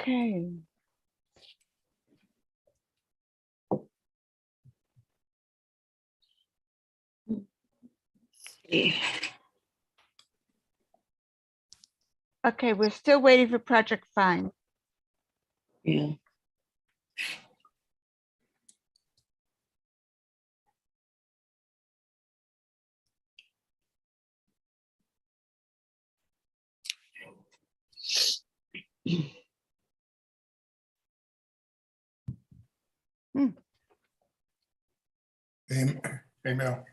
Okay. Okay, we're still waiting for Project Find. Yeah. Hey, Mel.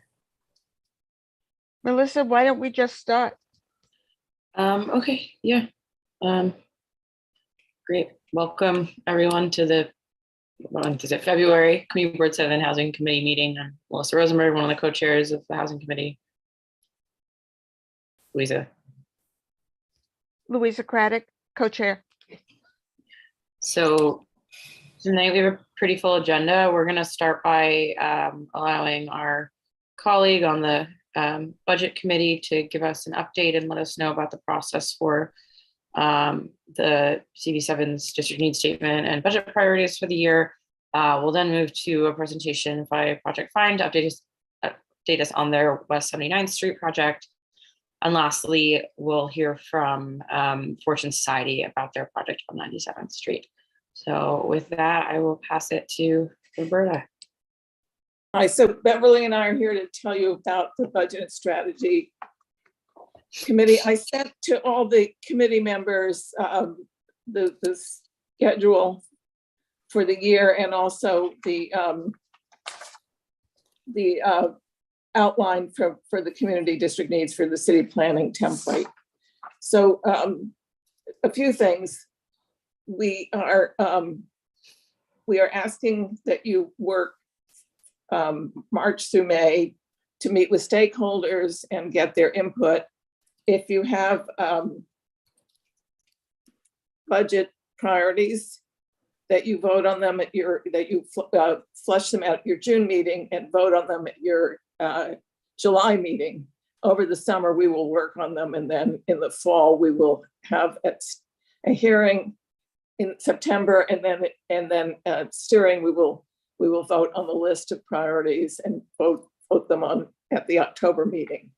Melissa, why don't we just start? Okay, yeah. Great. Welcome everyone to the February Community Board 7 Housing Committee meeting. I'm Melissa Rosenberg, one of the co-chairs of the Housing Committee. Louisa. Louisa Craddock, co-chair. So tonight we have a pretty full agenda. We're going to start by allowing our colleague on the budget committee to give us an update and let us know about the process for the CB7's district needs statement and budget priorities for the year. We'll then move to a presentation by Project Find to update us on their West 79th Street project. And lastly, we'll hear from Fortune Society about their project on 97th Street. So with that, I will pass it to Roberta. Hi, so Beverly and I are here to tell you about the budget and strategy committee. I sent to all the committee members the schedule for the year and also the outline for the community district needs for the city planning template. So a few things. We are asking that you work March through May to meet with stakeholders and get their input. If you have budget priorities, that you vote on them at your, that you flush them out at your June meeting and vote on them at your July meeting. Over the summer, we will work on them, and then in the fall, we will have a hearing in September, and then steering, we will vote on the list of priorities and vote them on at the October meeting.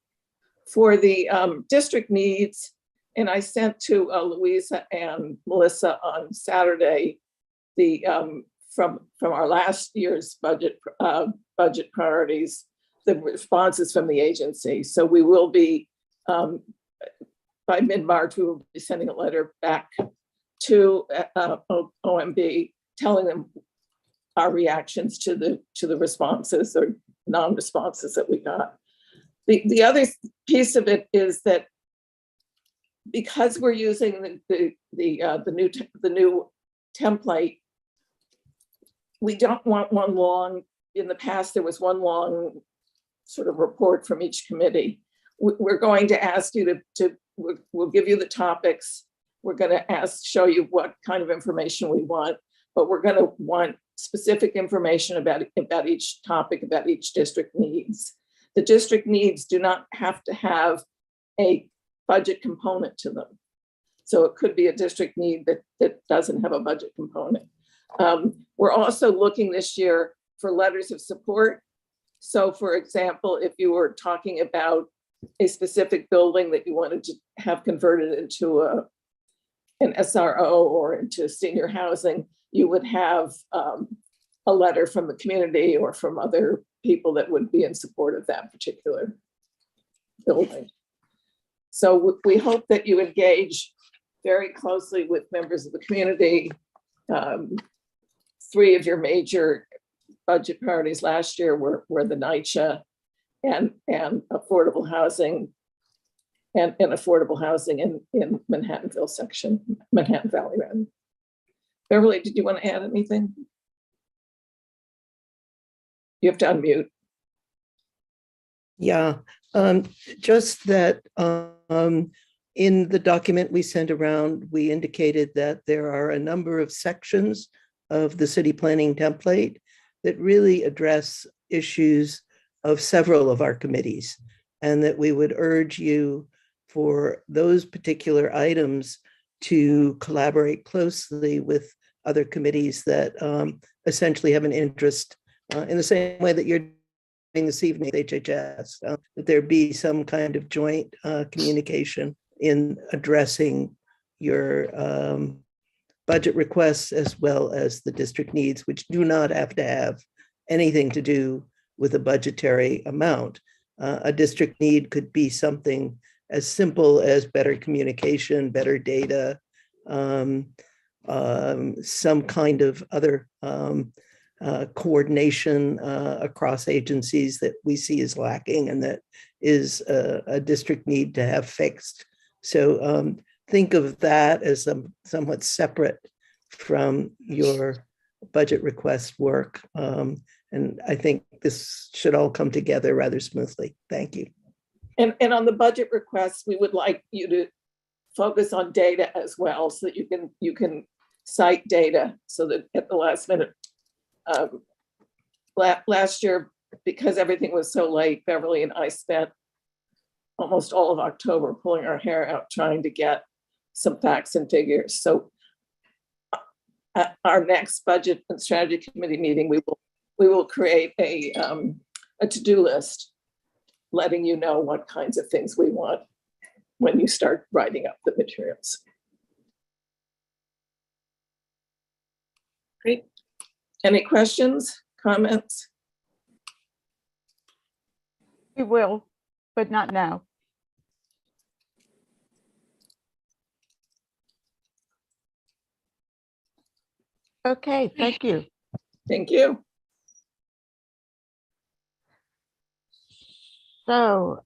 For the district needs, and I sent to Louisa and Melissa on Saturday the from our last year's budget priorities, the responses from the agency. So we will be by mid-March, we will be sending a letter back to OMB telling them our reactions to the responses or non-responses that we got. The other piece of it is that because we're using the new template, we don't want one long. In the past, there was one long sort of report from each committee. We're going to ask you we'll give you the topics. We're going to show you what kind of information we want, but we're going to want specific information about each topic, about each district needs. The district needs do not have to have a budget component to them. So it could be a district need that doesn't have a budget component. We're also looking this year for letters of support. So for example, if you were talking about a specific building that you wanted to have converted into an SRO or into senior housing, you would have a letter from the community or from other people that would be in support of that particular building. So we hope that you engage very closely with members of the community. 3 of your major budget priorities last year were the NYCHA and affordable housing and affordable housing in Manhattanville section, Manhattan Valley. Rather. Beverly, did you want to add anything? You have to unmute. Yeah, just that in the document we sent around, we indicated that there are a number of sections of the city planning template that really address issues of several of our committees, and that we would urge you for those particular items to collaborate closely with other committees that essentially have an interest in the same way that you're doing this evening, with HHS, that there be some kind of joint communication in addressing your budget requests as well as the district needs, which do not have to have anything to do with a budgetary amount. A district need could be something as simple as better communication, better data, some kind of other coordination across agencies that we see as lacking and that is a district need to have fixed. So think of that as somewhat separate from your budget request work. And I think this should all come together rather smoothly. Thank you. And on the budget requests, we would like you to focus on data as well, so that you can cite data, so that at the last minute, last year, because everything was so late, Beverly and I spent almost all of October pulling our hair out trying to get some facts and figures. So at our next budget and strategy committee meeting, we will create a to-do list, letting you know what kinds of things we want when you start writing up the materials. Great. Any questions, comments? We will, but not now. Okay, thank you. Thank you. So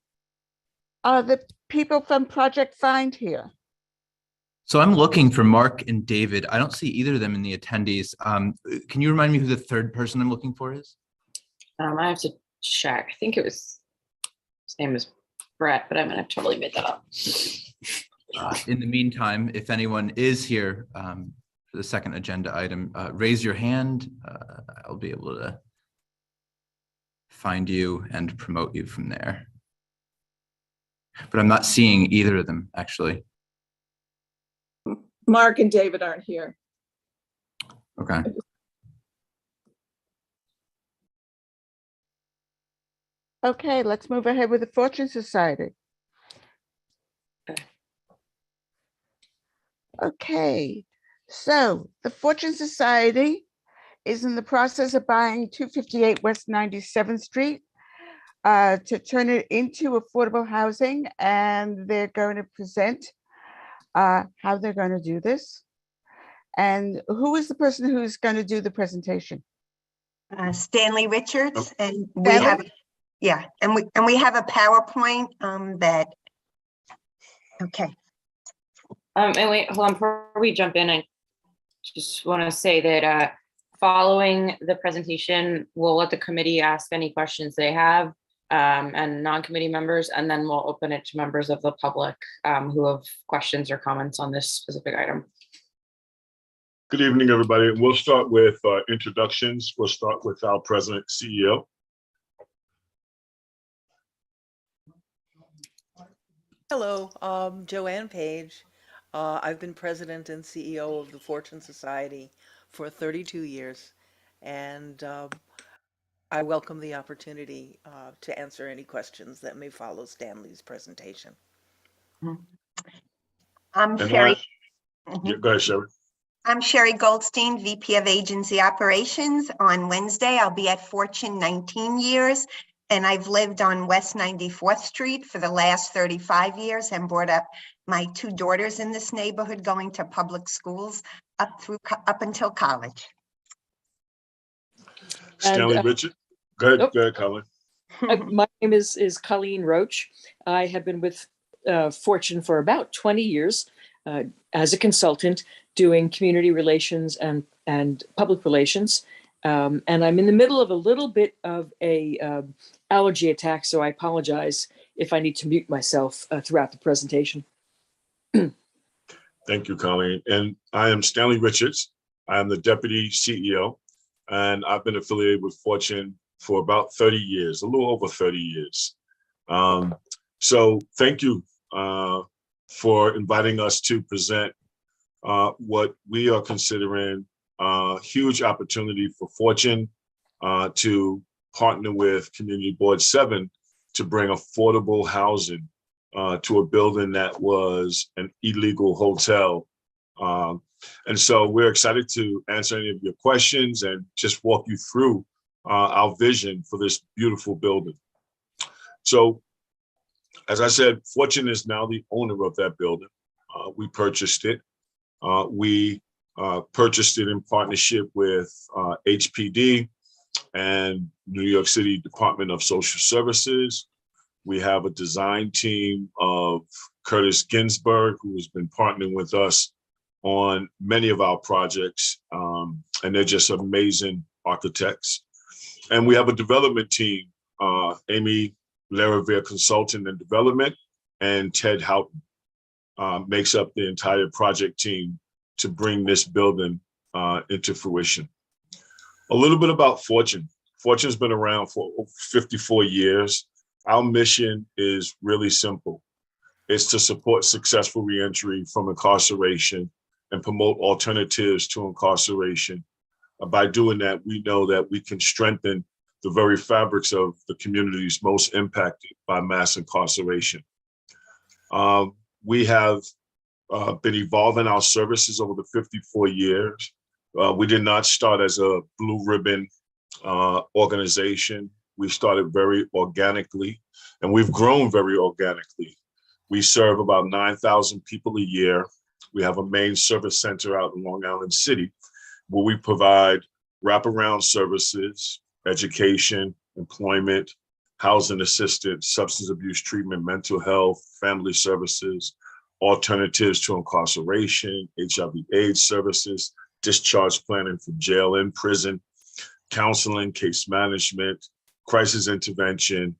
are the people from Project Find here? So I'm looking for Mark and David. I don't see either of them in the attendees. Can you remind me who the third person I'm looking for is? I have to check. I think his name was Brett, but I'm gonna totally make that up. In the meantime, if anyone is here for the second agenda item, raise your hand. I'll be able to find you and promote you from there. But I'm not seeing either of them, actually. Mark and David aren't here. Okay. Okay, let's move ahead with the Fortune Society. Okay, so the Fortune Society is in the process of buying 258 West 97th Street to turn it into affordable housing, and they're going to present how they're going to do this. And who is the person who's going to do the presentation? Stanley Richards, and we Stanley? have, yeah, and we have a PowerPoint that, okay. And wait, hold on, before we jump in, I just want to say that following the presentation, we'll let the committee ask any questions they have and non-committee members, and then we'll open it to members of the public who have questions or comments on this specific item. Good evening, everybody. We'll start with introductions. We'll start with our president, CEO. Hello, Joanne Page. I've been president and CEO of the Fortune Society for 32 years, and I welcome the opportunity to answer any questions that may follow Stanley's presentation. I'm And Sherry. Yeah, go ahead, Sherry. I'm Sherry Goldstein, VP of Agency Operations. On Wednesday, I'll be at Fortune 19 years, and I've lived on West 94th Street for the last 35 years and brought up my two daughters in this neighborhood going to public schools up until college. Stanley Richard. Go ahead, go ahead, Colin. My name is Colleen Roach. I have been with Fortune for about 20 years as a consultant doing community relations and public relations. And I'm in the middle of a little bit of a allergy attack, so I apologize if I need to mute myself throughout the presentation. Thank you, Colleen. And I am Stanley Richards. I am the Deputy CEO, and I've been affiliated with Fortune for about 30 years, a little over 30 years. So thank you for inviting us to present what we are considering a huge opportunity for Fortune to partner with Community Board 7 to bring affordable housing to a building that was an illegal hotel. And so we're excited to answer any of your questions and just walk you through our vision for this beautiful building. So, as I said, Fortune is now the owner of that building. We purchased it. We purchased it in partnership with HPD and New York City Department of Social Services. We have a design team of Curtis Ginsburg, who has been partnering with us on many of our projects, and they're just amazing architects. And we have a development team, Amy Lariviere Consulting and Development, and Ted Houghton makes up the entire project team to bring this building into fruition. A little bit about Fortune. Fortune's been around for 54 years. Our mission is really simple. It's to support successful reentry from incarceration and promote alternatives to incarceration. By doing that, we know that we can strengthen the very fabrics of the communities most impacted by mass incarceration. We have been evolving our services over the 54 years. We did not start as a blue ribbon organization. We started very organically, and we've grown very organically. We serve about 9,000 people a year. We have a main service center out in Long Island City, where we provide wraparound services, education, employment, housing assistance, substance abuse treatment, mental health, family services, alternatives to incarceration, HIV/AIDS services, discharge planning for jail and prison, counseling, case management, crisis intervention,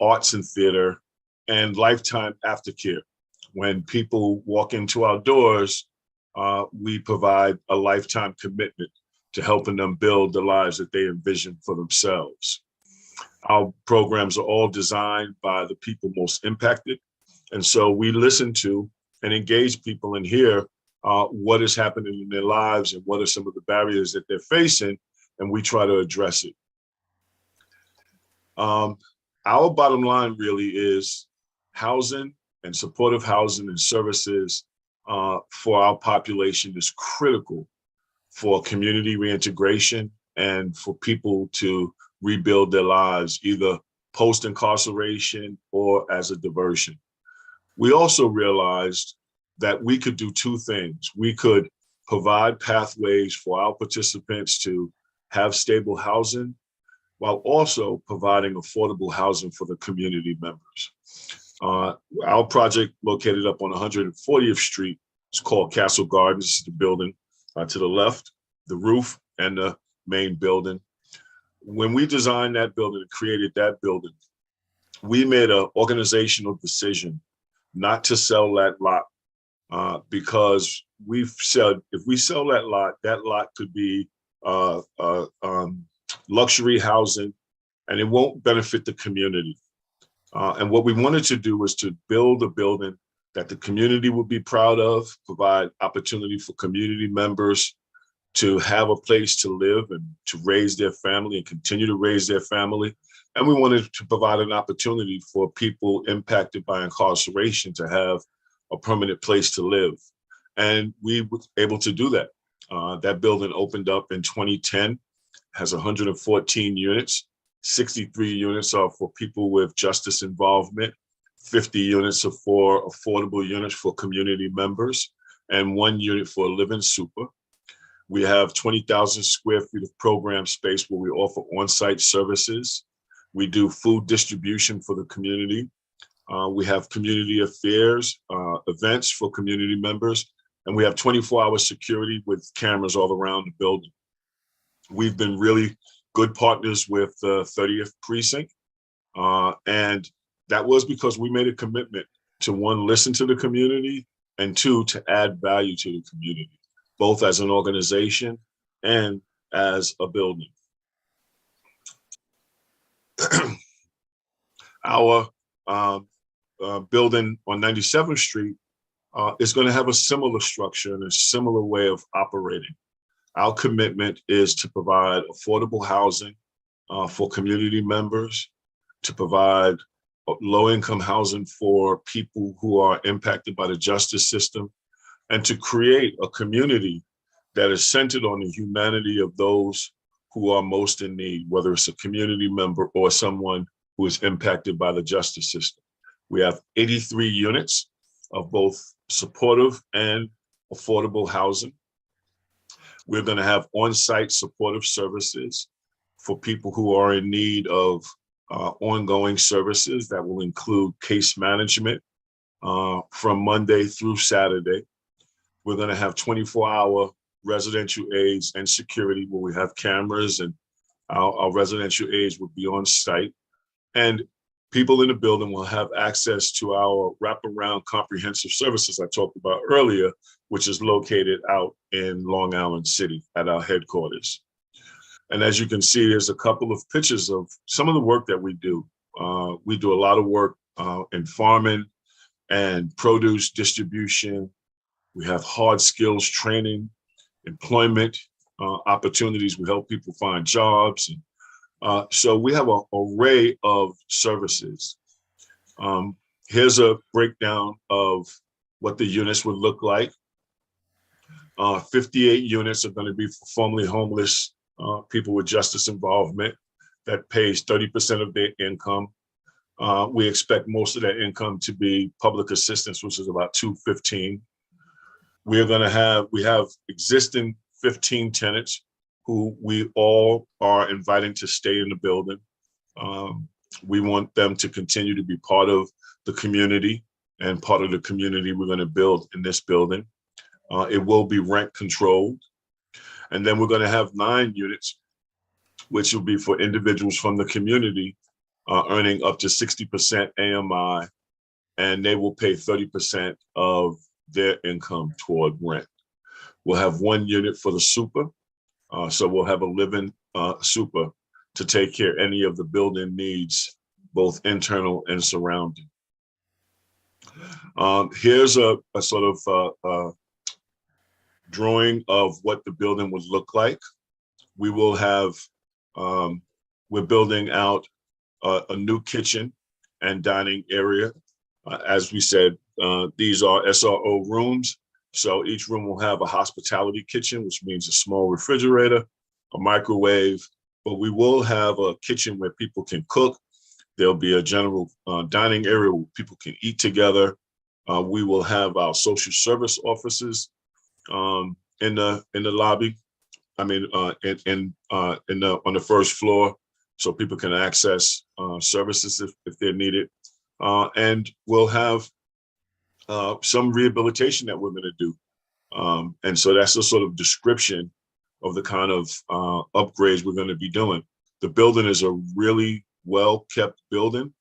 arts and theater, and lifetime aftercare. When people walk into our doors, we provide a lifetime commitment to helping them build the lives that they envision for themselves. Our programs are all designed by the people most impacted. And so we listen to and engage people and hear what is happening in their lives and what are some of the barriers that they're facing, and we try to address it. Our bottom line really is housing and supportive housing and services for our population is critical for community reintegration and for people to rebuild their lives, either post-incarceration or as a diversion. We also realized that we could do two things. We could provide pathways for our participants to have stable housing while also providing affordable housing for the community members. Our project located up on 140th Street, it's called Castle Gardens. This is the building to the left, the roof and the main building. When we designed that building and created that building, we made an organizational decision not to sell that lot because we've said if we sell that lot could be luxury housing and it won't benefit the community. And what we wanted to do was to build a building that the community would be proud of, provide opportunity for community members to have a place to live and to raise their family and continue to raise their family. And we wanted to provide an opportunity for people impacted by incarceration to have a permanent place to live. And we were able to do that. That building opened up in 2010, has 114 units. 63 units are for people with justice involvement, 50 units are for affordable units for community members, and 1 unit for living super. We have 20,000 square feet of program space where we offer on-site services. We do food distribution for the community. We have community affairs, events for community members, and we have 24-hour security with cameras all around the building. We've been really good partners with the 30th Precinct, and that was because we made a commitment to, one, listen to the community, and two, to add value to the community, both as an organization and as a building. Our building on 97th Street is going to have a similar structure and a similar way of operating. Our commitment is to provide affordable housing for community members, to provide low-income housing for people who are impacted by the justice system, and to create a community that is centered on the humanity of those who are most in need, whether it's a community member or someone who is impacted by the justice system. We have 83 units of both supportive and affordable housing. We're going to have on-site supportive services for people who are in need of ongoing services that will include case management from Monday through Saturday. We're going to have 24-hour residential aides and security where we have cameras, and our residential aides will be on site. And people in the building will have access to our wraparound comprehensive services I talked about earlier, which is located out in Long Island City at our headquarters. And as you can see, there's a couple of pictures of some of the work that we do. We do a lot of work in farming and produce distribution. We have hard skills training, employment opportunities. We help people find jobs. So we have an array of services. Here's a breakdown of what the units would look like. 58 units are going to be for formerly homeless people with justice involvement. That pays 30% of their income. We expect most of that income to be public assistance, which is about $215. We have existing 15 tenants who we all are inviting to stay in the building. We want them to continue to be part of the community and part of the community we're going to build in this building. It will be rent controlled. And then we're going to have 9 units, which will be for individuals from the community earning up to 60% AMI, and they will pay 30% of their income toward rent. We'll have 1 unit for the super. So we'll have a living super to take care of any of the building needs, both internal and surrounding. Here's a sort of drawing of what the building would look like. We will have, we're building out a new kitchen and dining area. As we said, these are SRO rooms. So each room will have a hospitality kitchen, which means a small refrigerator, a microwave, but we will have a kitchen where people can cook. There'll be a general dining area where people can eat together. We will have our social service offices in the lobby. I mean, on the first floor, so people can access services if they're needed. And we'll have some rehabilitation that we're going to do. And so that's a sort of description of the kind of upgrades we're going to be doing. The building is a really well-kept building.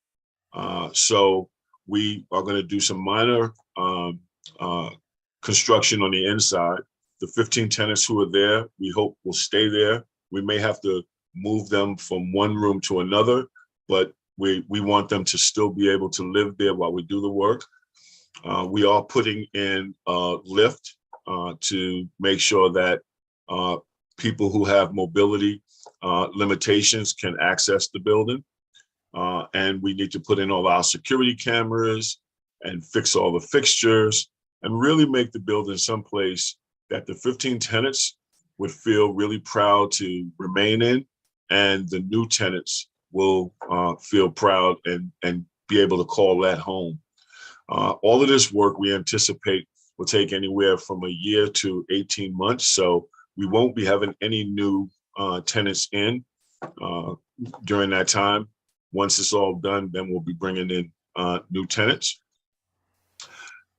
So we are going to do some minor construction on the inside. The 15 tenants who are there, we hope will stay there. We may have to move them from one room to another, but we want them to still be able to live there while we do the work. We are putting in a lift to make sure that people who have mobility limitations can access the building. And we need to put in all our security cameras and fix all the fixtures and really make the building someplace that the 15 tenants would feel really proud to remain in, and the new tenants will feel proud and be able to call that home. All of this work we anticipate will take anywhere from a year to 18 months. So we won't be having any new tenants in during that time. Once it's all done, then we'll be bringing in new tenants.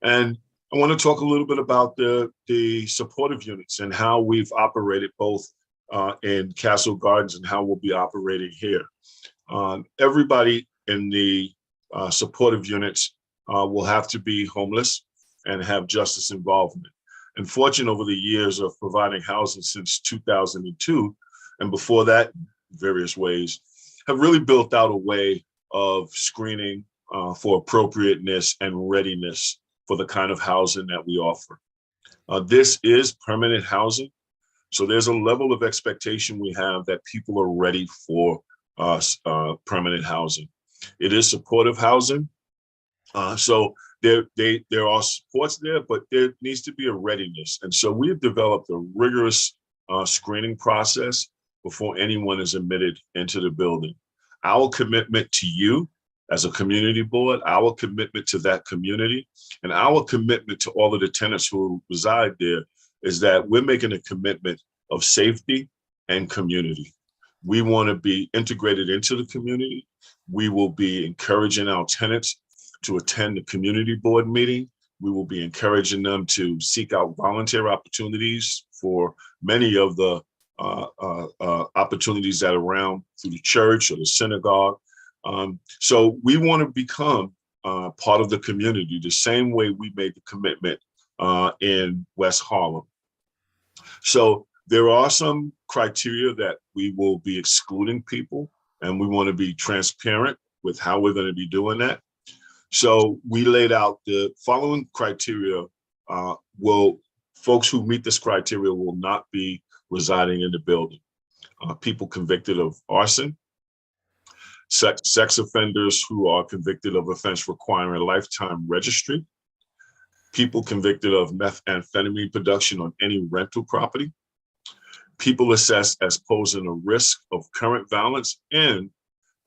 And I want to talk a little bit about the supportive units and how we've operated both in Castle Gardens and how we'll be operating here. Everybody in the supportive units will have to be homeless and have justice involvement. And Fortune, over the years of providing housing since 2002, and before that, various ways, have really built out a way of screening for appropriateness and readiness for the kind of housing that we offer. This is permanent housing. So there's a level of expectation we have that people are ready for permanent housing. It is supportive housing. So there are supports there, but there needs to be a readiness. And so we've developed a rigorous screening process before anyone is admitted into the building. Our commitment to you as a community board, our commitment to that community, and our commitment to all of the tenants who reside there is that we're making a commitment of safety and community. We want to be integrated into the community. We will be encouraging our tenants to attend the community board meeting. We will be encouraging them to seek out volunteer opportunities for many of the opportunities that are around through the church or the synagogue. So we want to become part of the community the same way we made the commitment in West Harlem. So there are some criteria that we will be excluding people, and we want to be transparent with how we're going to be doing that. So we laid out the following criteria. Folks who meet this criteria will not be residing in the building. People convicted of arson, sex offenders who are convicted of offense requiring a lifetime registry, people convicted of methamphetamine production on any rental property, people assessed as posing a risk of current violence, and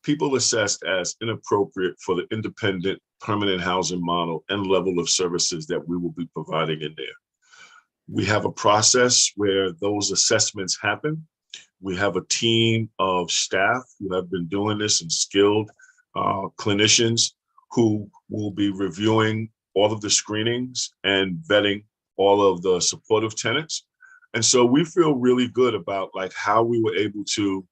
people assessed as inappropriate for the independent permanent housing model and level of services that we will be providing in there. We have a process where those assessments happen. We have a team of staff who have been doing this and skilled clinicians who will be reviewing all of the screenings and vetting all of the supportive tenants. And so we feel really good about like how we were able to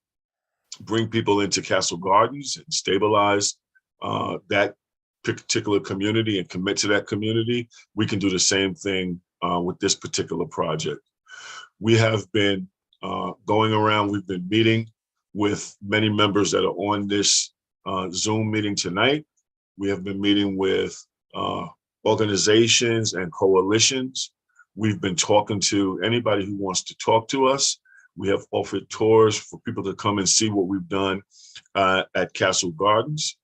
bring people into Castle Gardens and stabilize that particular community and commit to that community. We can do the same thing with this particular project. We have been going around, we've been meeting with many members that are on this Zoom meeting tonight. We have been meeting with organizations and coalitions. We've been talking to anybody who wants to talk to us. We have offered tours for people to come and see what we've done at Castle Gardens,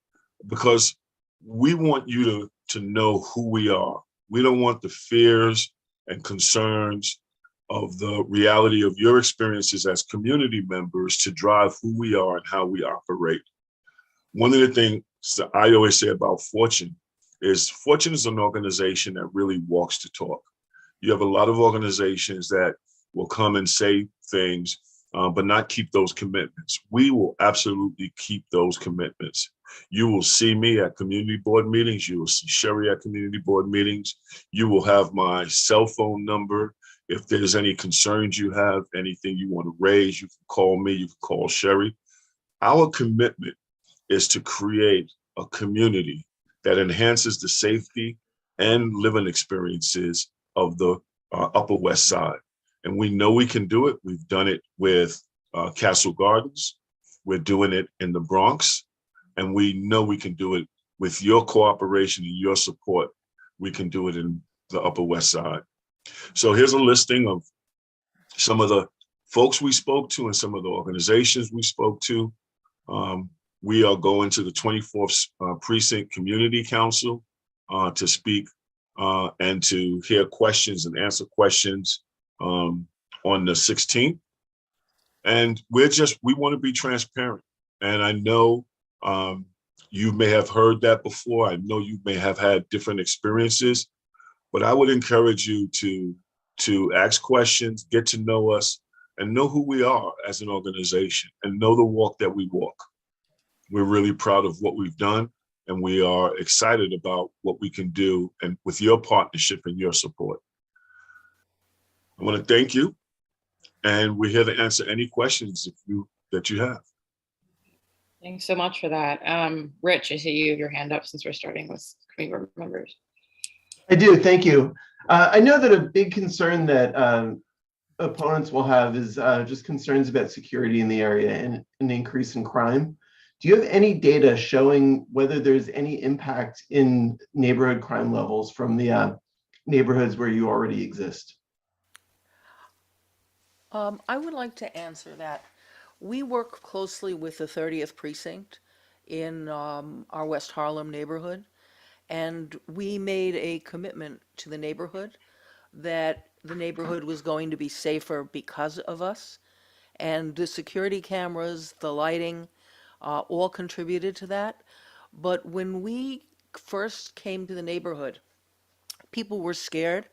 because we want you to know who we are. We don't want the fears and concerns of the reality of your experiences as community members to drive who we are and how we operate. One of the things that I always say about Fortune is an organization that really walks the talk. You have a lot of organizations that will come and say things, but not keep those commitments. We will absolutely keep those commitments. You will see me at community board meetings. You will see Sherry at community board meetings. You will have my cell phone number. If there's any concerns you have, anything you want to raise, you can call me, you can call Sherry. Our commitment is to create a community that enhances the safety and living experiences of the Upper West Side. And we know we can do it. We've done it with Castle Gardens. We're doing it in the Bronx. And we know we can do it with your cooperation and your support. We can do it in the Upper West Side. So here's a listing of some of the folks we spoke to and some of the organizations we spoke to. We are going to the 24th Precinct Community Council to speak and to hear questions and answer questions on the 16th. And we want to be transparent. And I know you may have heard that before. I know you may have had different experiences, but I would encourage you to ask questions, get to know us, and know who we are as an organization and know the walk that we walk. We're really proud of what we've done, and we are excited about what we can do and with your partnership and your support. I want to thank you, and we're here to answer any questions that you have. Thanks so much for that. Rich, I see you have your hand up since we're starting with committee board members. I do, thank you. I know that a big concern that opponents will have is just concerns about security in the area and an increase in crime. Do you have any data showing whether there's any impact in neighborhood crime levels from the neighborhoods where you already exist? I would like to answer that. We work closely with the 30th precinct in our West Harlem neighborhood, and we made a commitment to the neighborhood that the neighborhood was going to be safer because of us. And the security cameras, the lighting, all contributed to that. But when we first came to the neighborhood, people were scared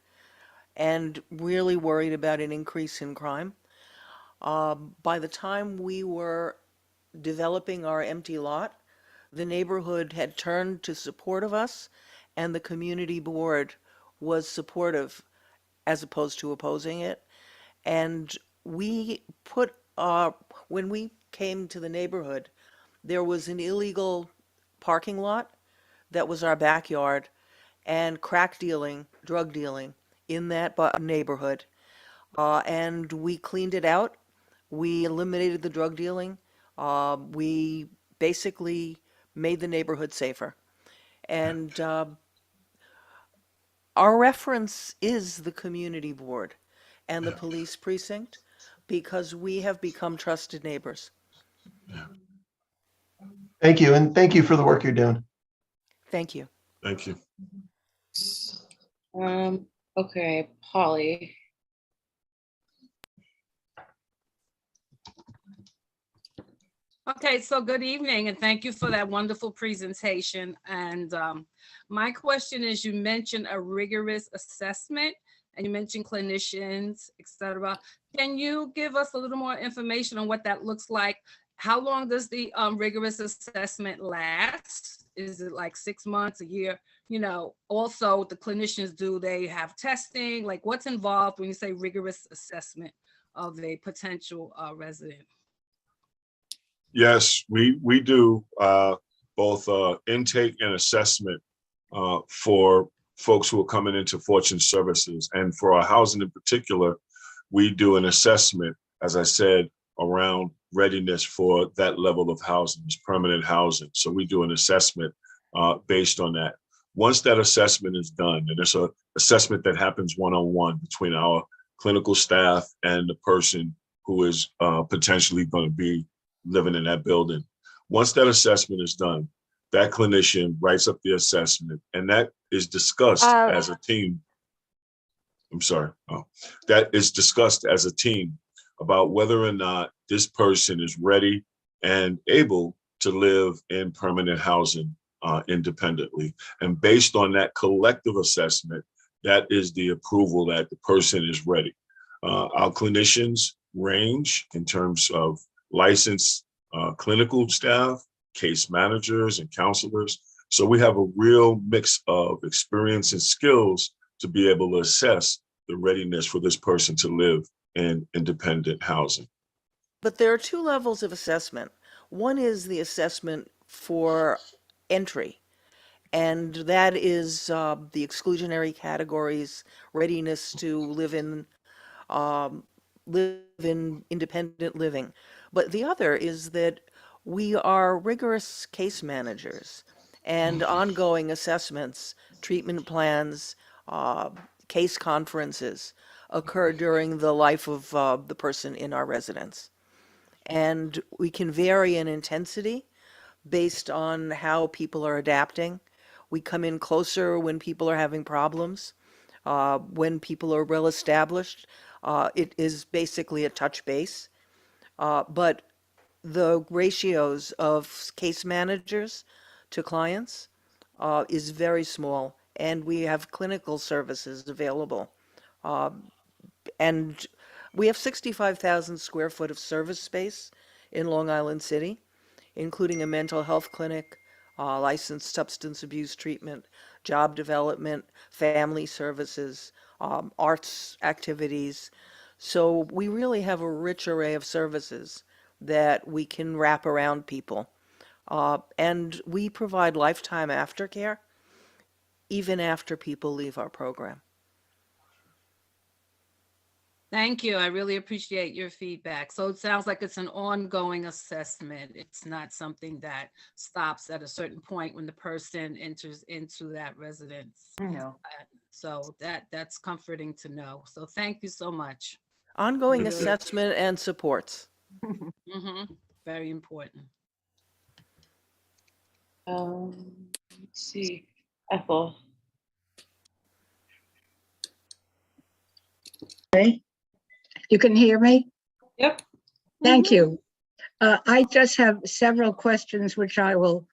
and really worried about an increase in crime. By the time we were developing our empty lot, the neighborhood had turned to support of us, and the community board was supportive as opposed to opposing it. And we put, when we came to the neighborhood, there was an illegal parking lot that was our backyard, and crack dealing, drug dealing in that neighborhood. And we cleaned it out. We eliminated the drug dealing. We basically made the neighborhood safer. And our reference is the community board and the police precinct because we have become trusted neighbors. Thank you, and thank you for the work you're doing. Thank you. Thank you. Okay, Polly. Okay, so good evening and thank you for that wonderful presentation. And my question is, you mentioned a rigorous assessment and you mentioned clinicians, et cetera. Can you give us a little more information on what that looks like? How long does the rigorous assessment last? Is it like 6 months, a year? You know, also the clinicians, do they have testing? Like what's involved when you say rigorous assessment of a potential resident? Yes, we do both intake and assessment for folks who are coming into Fortune Services. And for our housing in particular, we do an assessment, as I said, around readiness for that level of housing, it's permanent housing. So we do an assessment based on that. Once that assessment is done, and it's an assessment that happens one-on-one between our clinical staff and the person who is potentially going to be living in that building. Once that assessment is done, that clinician writes up the assessment, and that is discussed as a team. I'm sorry. That is discussed as a team about whether or not this person is ready and able to live in permanent housing independently. And based on that collective assessment, that is the approval that the person is ready. Our clinicians range in terms of licensed clinical staff, case managers, and counselors. So we have a real mix of experience and skills to be able to assess the readiness for this person to live in independent housing. But there are two levels of assessment. One is the assessment for entry, and that is the exclusionary categories, readiness to live in independent living. But the other is that we are rigorous case managers, and ongoing assessments, treatment plans, case conferences occur during the life of the person in our residence. And we can vary in intensity based on how people are adapting. We come in closer when people are having problems. When people are well established, it is basically a touch base. But the ratios of case managers to clients is very small, and we have clinical services available. And we have 65,000 square foot of service space in Long Island City, including a mental health clinic, licensed substance abuse treatment, job development, family services, arts activities. So we really have a rich array of services that we can wrap around people. And we provide lifetime aftercare even after people leave our program. Thank you. I really appreciate your feedback. So it sounds like it's an ongoing assessment. It's not something that stops at a certain point when the person enters into that residence. No. So that's comforting to know. So thank you so much. Ongoing Really- assessment and supports. Very important. Let's see, Ethel. You can hear me? Yep. Thank you. I just have several questions which I will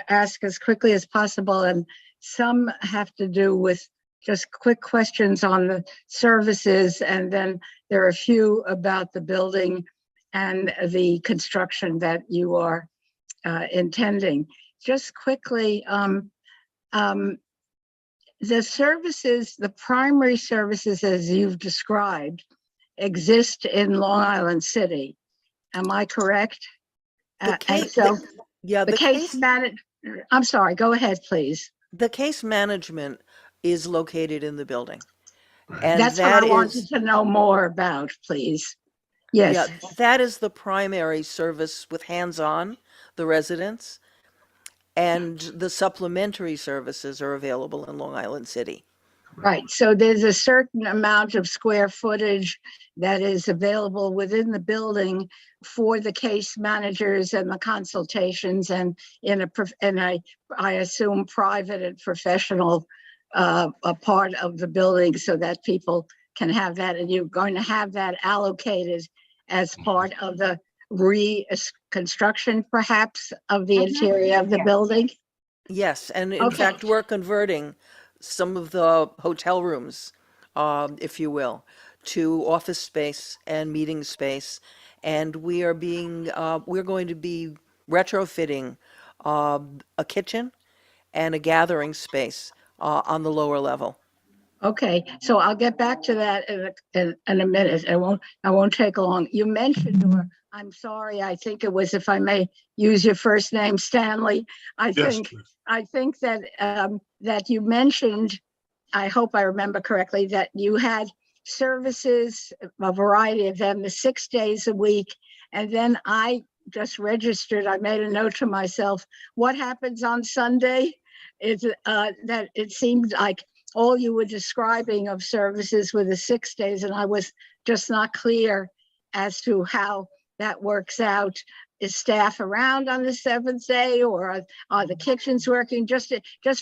ask as quickly as possible, and some have to do with just quick questions on the services, and then there are a few about the building and the construction that you are intending. Just quickly, the services, the primary services as you've described, exist in Long Island City. Am I correct? The And case, so yeah, the case I'm sorry, go ahead, please. the case management is located in the building. And That's what I wanted to know more about, please. Yes. Yeah, that is the primary service with hands-on, the residents. And the supplementary services are available in Long Island City. Right. So there's a certain amount of square footage that is available within the building for the case managers and the consultations, and I assume private and professional a part of the building, so that people can have that. And you're going to have that allocated as part of the reconstruction, perhaps, of the interior of the building? Yes, and in fact, we're converting some of the hotel rooms, if you will, to office space and meeting space. And we're going to be retrofitting a kitchen and a gathering space on the lower level. Okay, so I'll get back to that in a minute. I won't take long. You mentioned, or I'm sorry, I think it was, if I may use your first name, Stanley. I think that that you mentioned, I hope I remember correctly, that you had services, a variety of them, the 6 days a week. And then I just registered, I made a note to myself, what happens on Sunday? Is that it seemed like all you were describing of services were the 6 days, and I was just not clear as to how that works out. Is staff around on the 7th day, or are the kitchens working? Just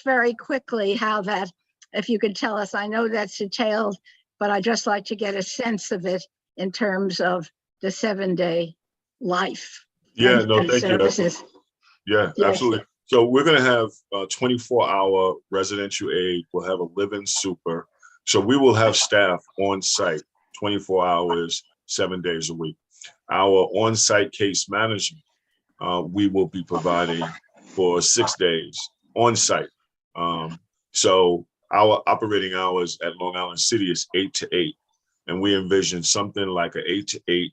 very quickly, how that, if you could tell us. I know that's detailed, but I just like to get a sense of it in terms of the 7-day life. Yeah, and, no, and thank services. you. Yeah, Yes. absolutely. So we're going to have a 24-hour residential aid. We'll have a live-in super. So we will have staff on site 24 hours, 7 days a week. Our on-site case management, we will be providing for 6 days on site. So our operating hours at Long Island City is 8 to 8. And we envision something like an 8 to 8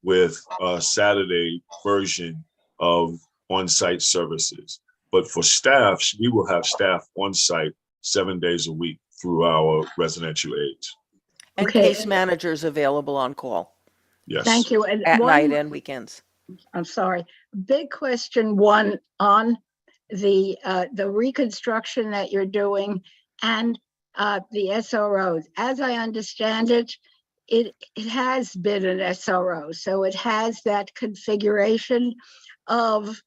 with a Saturday version of on-site services. But for staff, we will have staff on site 7 days a week through our residential aids. And case managers available on call. Yes. Thank you. And at night and weekends. I'm sorry. Big question one on the reconstruction that you're doing and the SROs. As I understand it, it has been an SRO, so it has that configuration of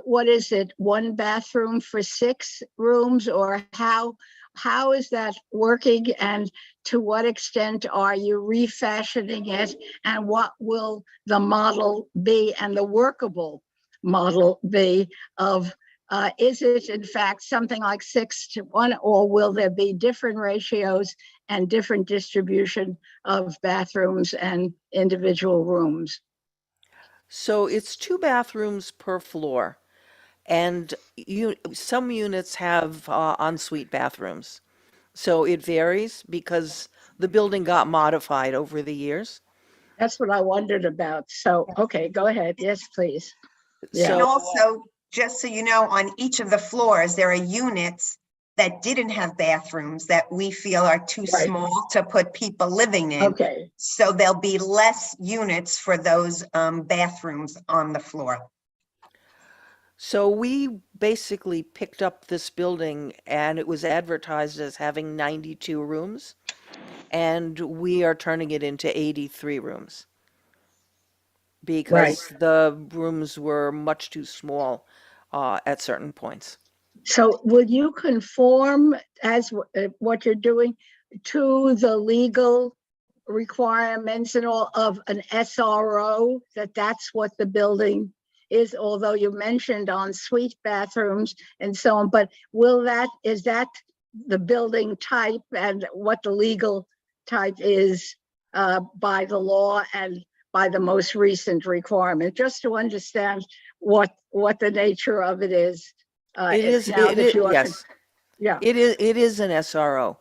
what is it, 1 bathroom for 6 rooms, or how is that working, and to what extent are you refashioning it, and what will the model be, and the workable model be of, is it in fact something like 6 to 1, or will there be different ratios and different distribution of bathrooms and individual rooms? So it's 2 bathrooms per floor, and some units have ensuite bathrooms. So it varies because the building got modified over the years. That's what I wondered about. So, okay, go ahead. Yes, please. And also, just so you know, on each of the floors, there are units that didn't have bathrooms that we feel are too Right. small to put people living in. Okay, So there'll be less units for those bathrooms on the floor. So we basically picked up this building and it was advertised as having 92 rooms, and we are turning it into 83 rooms because the rooms were much too small at certain points. so will you conform as what you're doing to the legal requirements and all of an SRO, that's what the building is, although you mentioned ensuite bathrooms and so on, but is that the building type and what the legal type is by the law and by the most recent requirement, just to understand what the nature of it is. Yes, Yeah, it is an SRO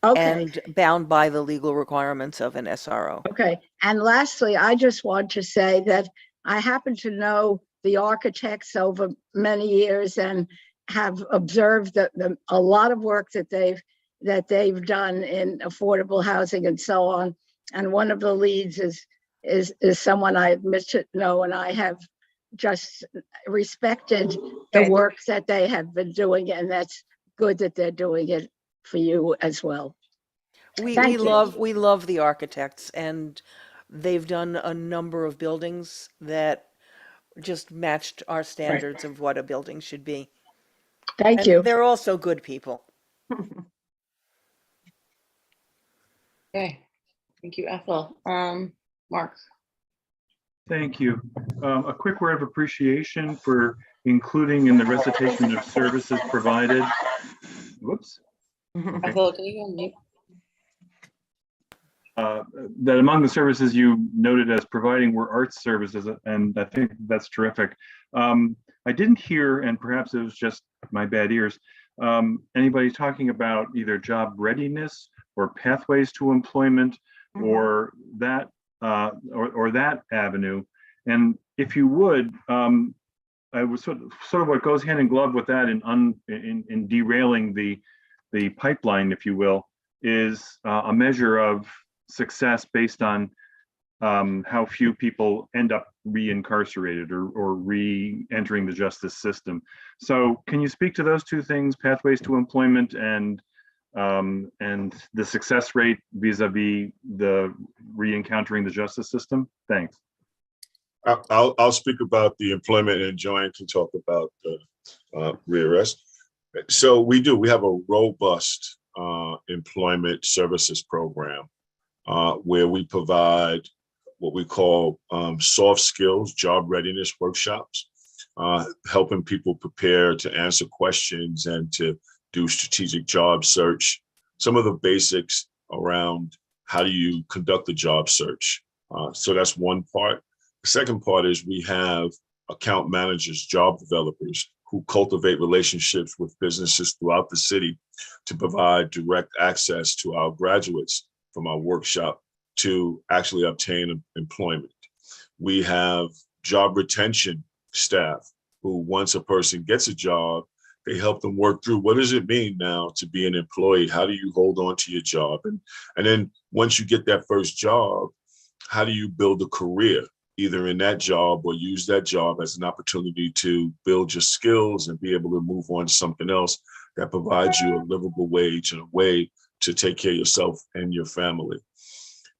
okay. and bound by the legal requirements of an SRO. Okay, and lastly, I just want to say that I happen to know the architects over many years and have observed a lot of work that they've done in affordable housing and so on. And one of the leads is someone I admit to know, and I have just respected the Okay. work that they have been doing, and that's good that they're doing it for you as well. We Thank you. love the architects, and they've done a number of buildings that just matched our standards of what a building should be. Thank And you. they're also good people. Okay, thank you, Ethel. Mark. Thank you. A quick word of appreciation for including in the recitation of services provided. Whoops. Okay. Ethel, can you go mute? That among the services you noted as providing were arts services, and I think that's terrific. I didn't hear, and perhaps it was just my bad ears, anybody talking about either job readiness or pathways to employment, or that avenue. And if you would, I was sort of what goes hand in glove with that in derailing the pipeline, if you will, is a measure of success based on how few people end up reincarcerated or re-entering the justice system. So can you speak to those two things, pathways to employment and the success rate vis-a-vis the re-encountering the justice system? Thanks. I'll speak about the employment, and Joanne can talk about the rearrest. So we have a robust employment services program where we provide what we call soft skills, job readiness workshops, helping people prepare to answer questions and to do strategic job search. Some of the basics around how do you conduct a job search. So that's one part. The second part is we have account managers, job developers who cultivate relationships with businesses throughout the city to provide direct access to our graduates from our workshop to actually obtain employment. We have job retention staff who, once a person gets a job, they help them work through what does it mean now to be an employee? How do you hold on to your job? And then once you get that first job, how do you build a career either in that job or use that job as an opportunity to build your skills and be able to move on to something else that provides you a livable wage and a way to take care of yourself and your family.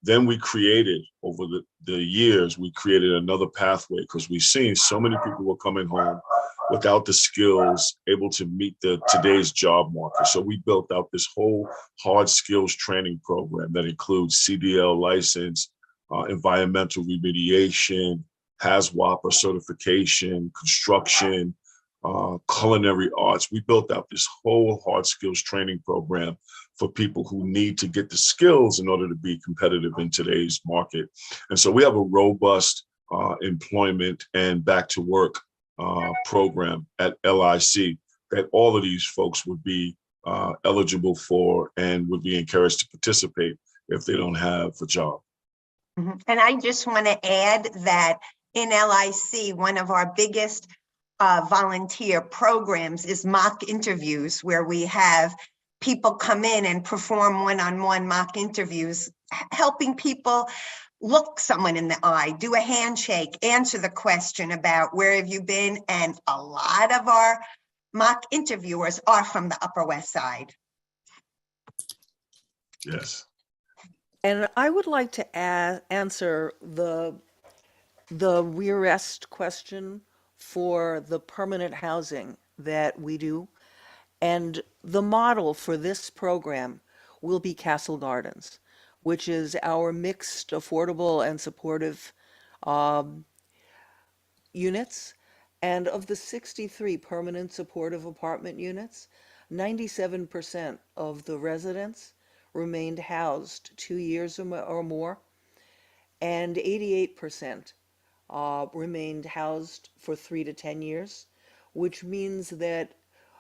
Then we created, over the years, we created another pathway because we've seen so many people were coming home without the skills able to meet today's job market. So we built out this whole hard skills training program that includes CDL license, environmental remediation, HAZWOPA certification, construction, culinary arts. We built out this whole hard skills training program for people who need to get the skills in order to be competitive in today's market. And so we have a robust employment and back to work program at LIC that all of these folks would be eligible for and would be encouraged to participate if they don't have a job. And I just want to add that in LIC, one of our biggest volunteer programs is mock interviews, where we have people come in and perform one-on-one mock interviews, helping people look someone in the eye, do a handshake, answer the question about where have you been, and a lot of our mock interviewers are from the Upper West Side. Yes. And I would like to answer the rearrest question for the permanent housing that we do. And the model for this program will be Castle Gardens, which is our mixed, affordable, and supportive units. And of the 63 permanent supportive apartment units, 97% of the residents remained housed 2 years or more, and 88% remained housed for 3 to 10 years, which means that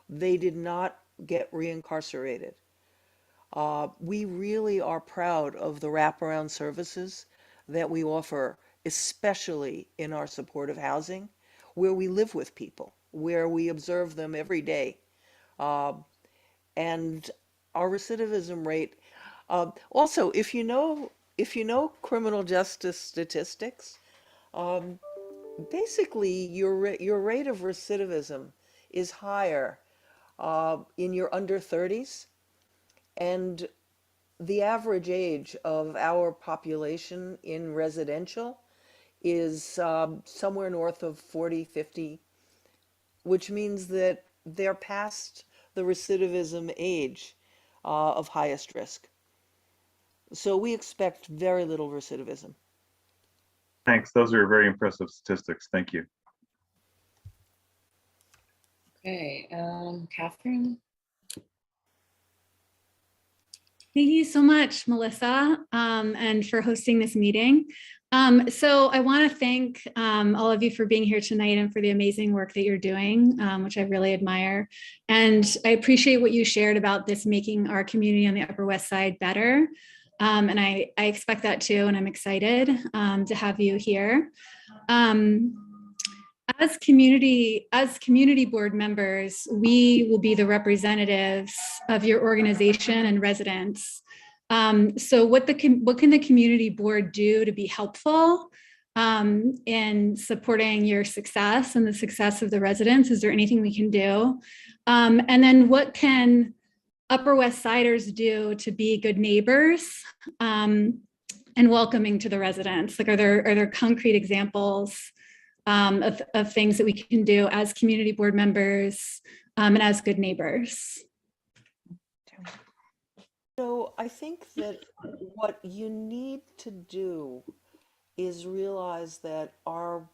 they did not get reincarcerated. We really are proud of the wraparound services that we offer, especially in our supportive housing, where we live with people, where we observe them every day. And our recidivism rate, also, if you know criminal justice statistics, basically your rate of recidivism is higher in your under 30s, and the average age of our population in residential is somewhere north of 40, 50, which means that they're past the recidivism age of highest risk. So we expect very little recidivism. Thanks. Those are very impressive statistics. Thank you. Okay, Catherine? Thank you so much, Melissa, and for hosting this meeting. So I want to thank all of you for being here tonight and for the amazing work that you're doing, which I really admire. And I appreciate what you shared about this making our community on the Upper West Side better. And I expect that too, and I'm excited to have you here. As community board members, we will be the representatives of your organization and residents. So what can the community board do to be helpful in supporting your success and the success of the residents? Is there anything we can do? And then what can Upper West Siders do to be good neighbors and welcoming to the residents? Like, are there concrete examples of things that we can do as community board members and as good neighbors? So I think that what you need to do is realize that our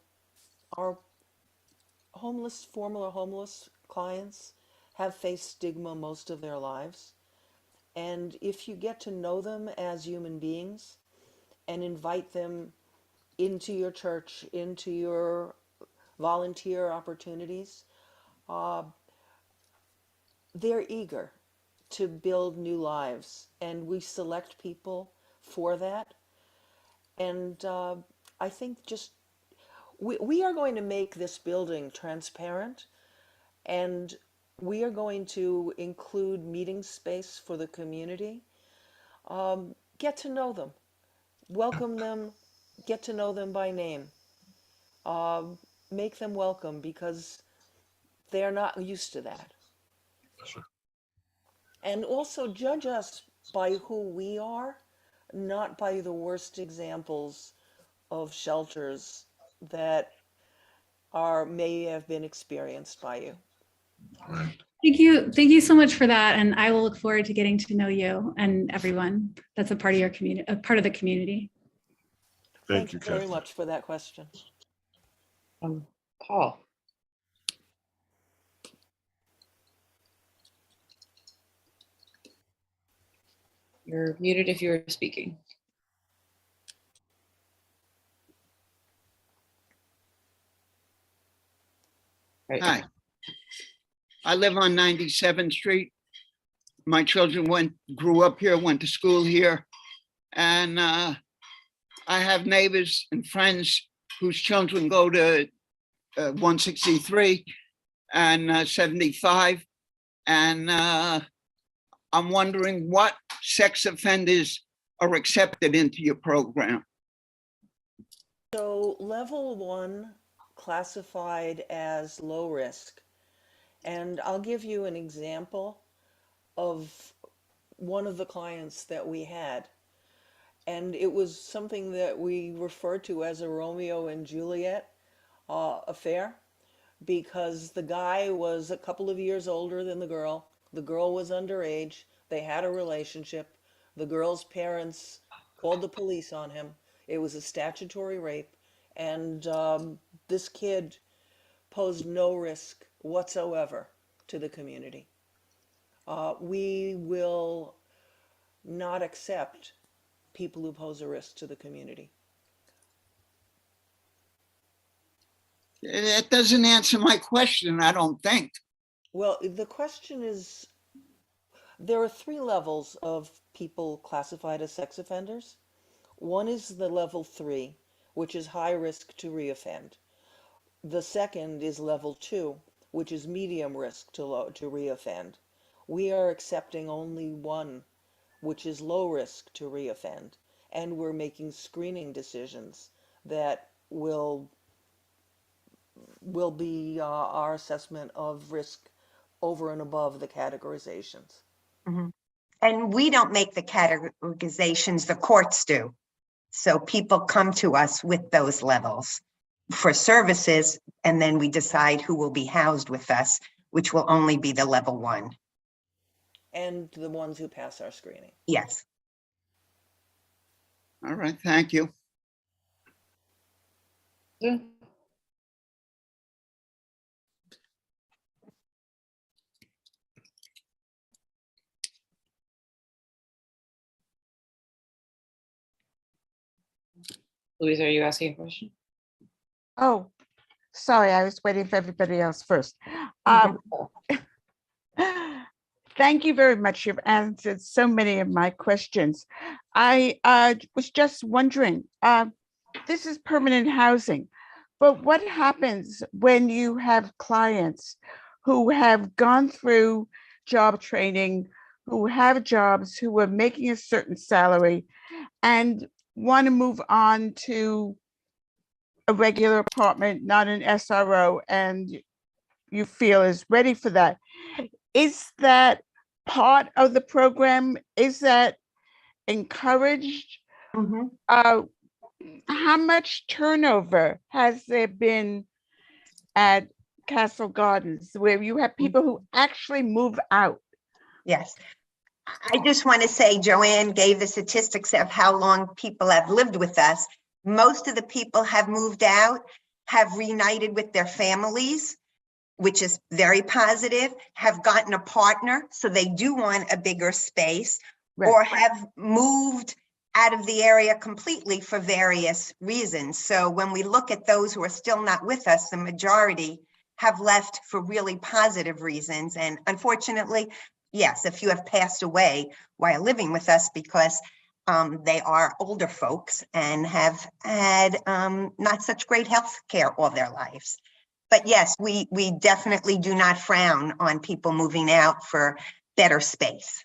former homeless clients have faced stigma most of their lives. And if you get to know them as human beings and invite them into your church, into your volunteer opportunities, they're eager to build new lives, and we select people for that. And I think just we are going to make this building transparent, and we are going to include meeting space for the community. Get to know them, welcome them, get to know them by name. Make them welcome, because they're not used to that. Sure. And also judge us by who we are, not by the examples of shelters that may have been experienced by you. Right. Thank you so much for that, and I will look forward to getting to know you and everyone that's a part of your community, a part of the community. Thank you very Catherine. much for that question. Paul? You're muted if you're speaking. Right. Hi. I live on 97th Street. My children grew up here, went to school here. And I have neighbors and friends whose children go to 163 and 75. And I'm wondering what sex offenders are accepted into your program. So level 1 classified as low risk. And I'll give you an example of one of the clients that we had. And it was something that we refer to as a Romeo and Juliet affair, because the guy was a couple of years older than the girl. The girl was underage. They had a relationship. The girl's parents called the police on him. It was a statutory rape. And this kid posed no risk whatsoever to the community. We will not accept people who pose a risk to the community. That doesn't answer my question, I don't think. Well, the question is, there are 3 levels of people classified as sex offenders. One is the level 3, which is high risk to reoffend. The second is level 2, which is medium risk to reoffend. We are accepting only one, which is low risk to reoffend, and we're making screening decisions that will be our assessment of risk over and above the categorizations. Mhm. And we don't make the categorizations, the courts do. So people come to us with those levels for services, and then we decide who will be housed with us, which will only be the level 1. And the ones who pass our screening. Yes. All right, thank you. Yeah. Louise, are you asking a question? Oh, sorry, I was waiting for everybody else first. Thank you very much. You've answered so many of my questions. I was just wondering, this is permanent housing, but what happens when you have clients who have gone through job training, who have jobs, who are making a certain salary and want to move on to a regular apartment, not an SRO, and you feel is ready for that? Is that part of the program? Is that encouraged? Mm-hmm. How much turnover has there been at Castle Gardens where you have people who actually move out? Yes. I just want to say Joanne gave the statistics of how long people have lived with us. Most of the people have moved out, have reunited with their families, which is very positive, have gotten a partner, so they do want a bigger space, Right. or have moved out of the area completely for various reasons. So when we look at those who are still not with us, the majority have left for really positive reasons. And unfortunately, yes, a few have passed away while living with us because they are older folks and have had not such great health care all their lives. But yes, we definitely do not frown on people moving out for better space.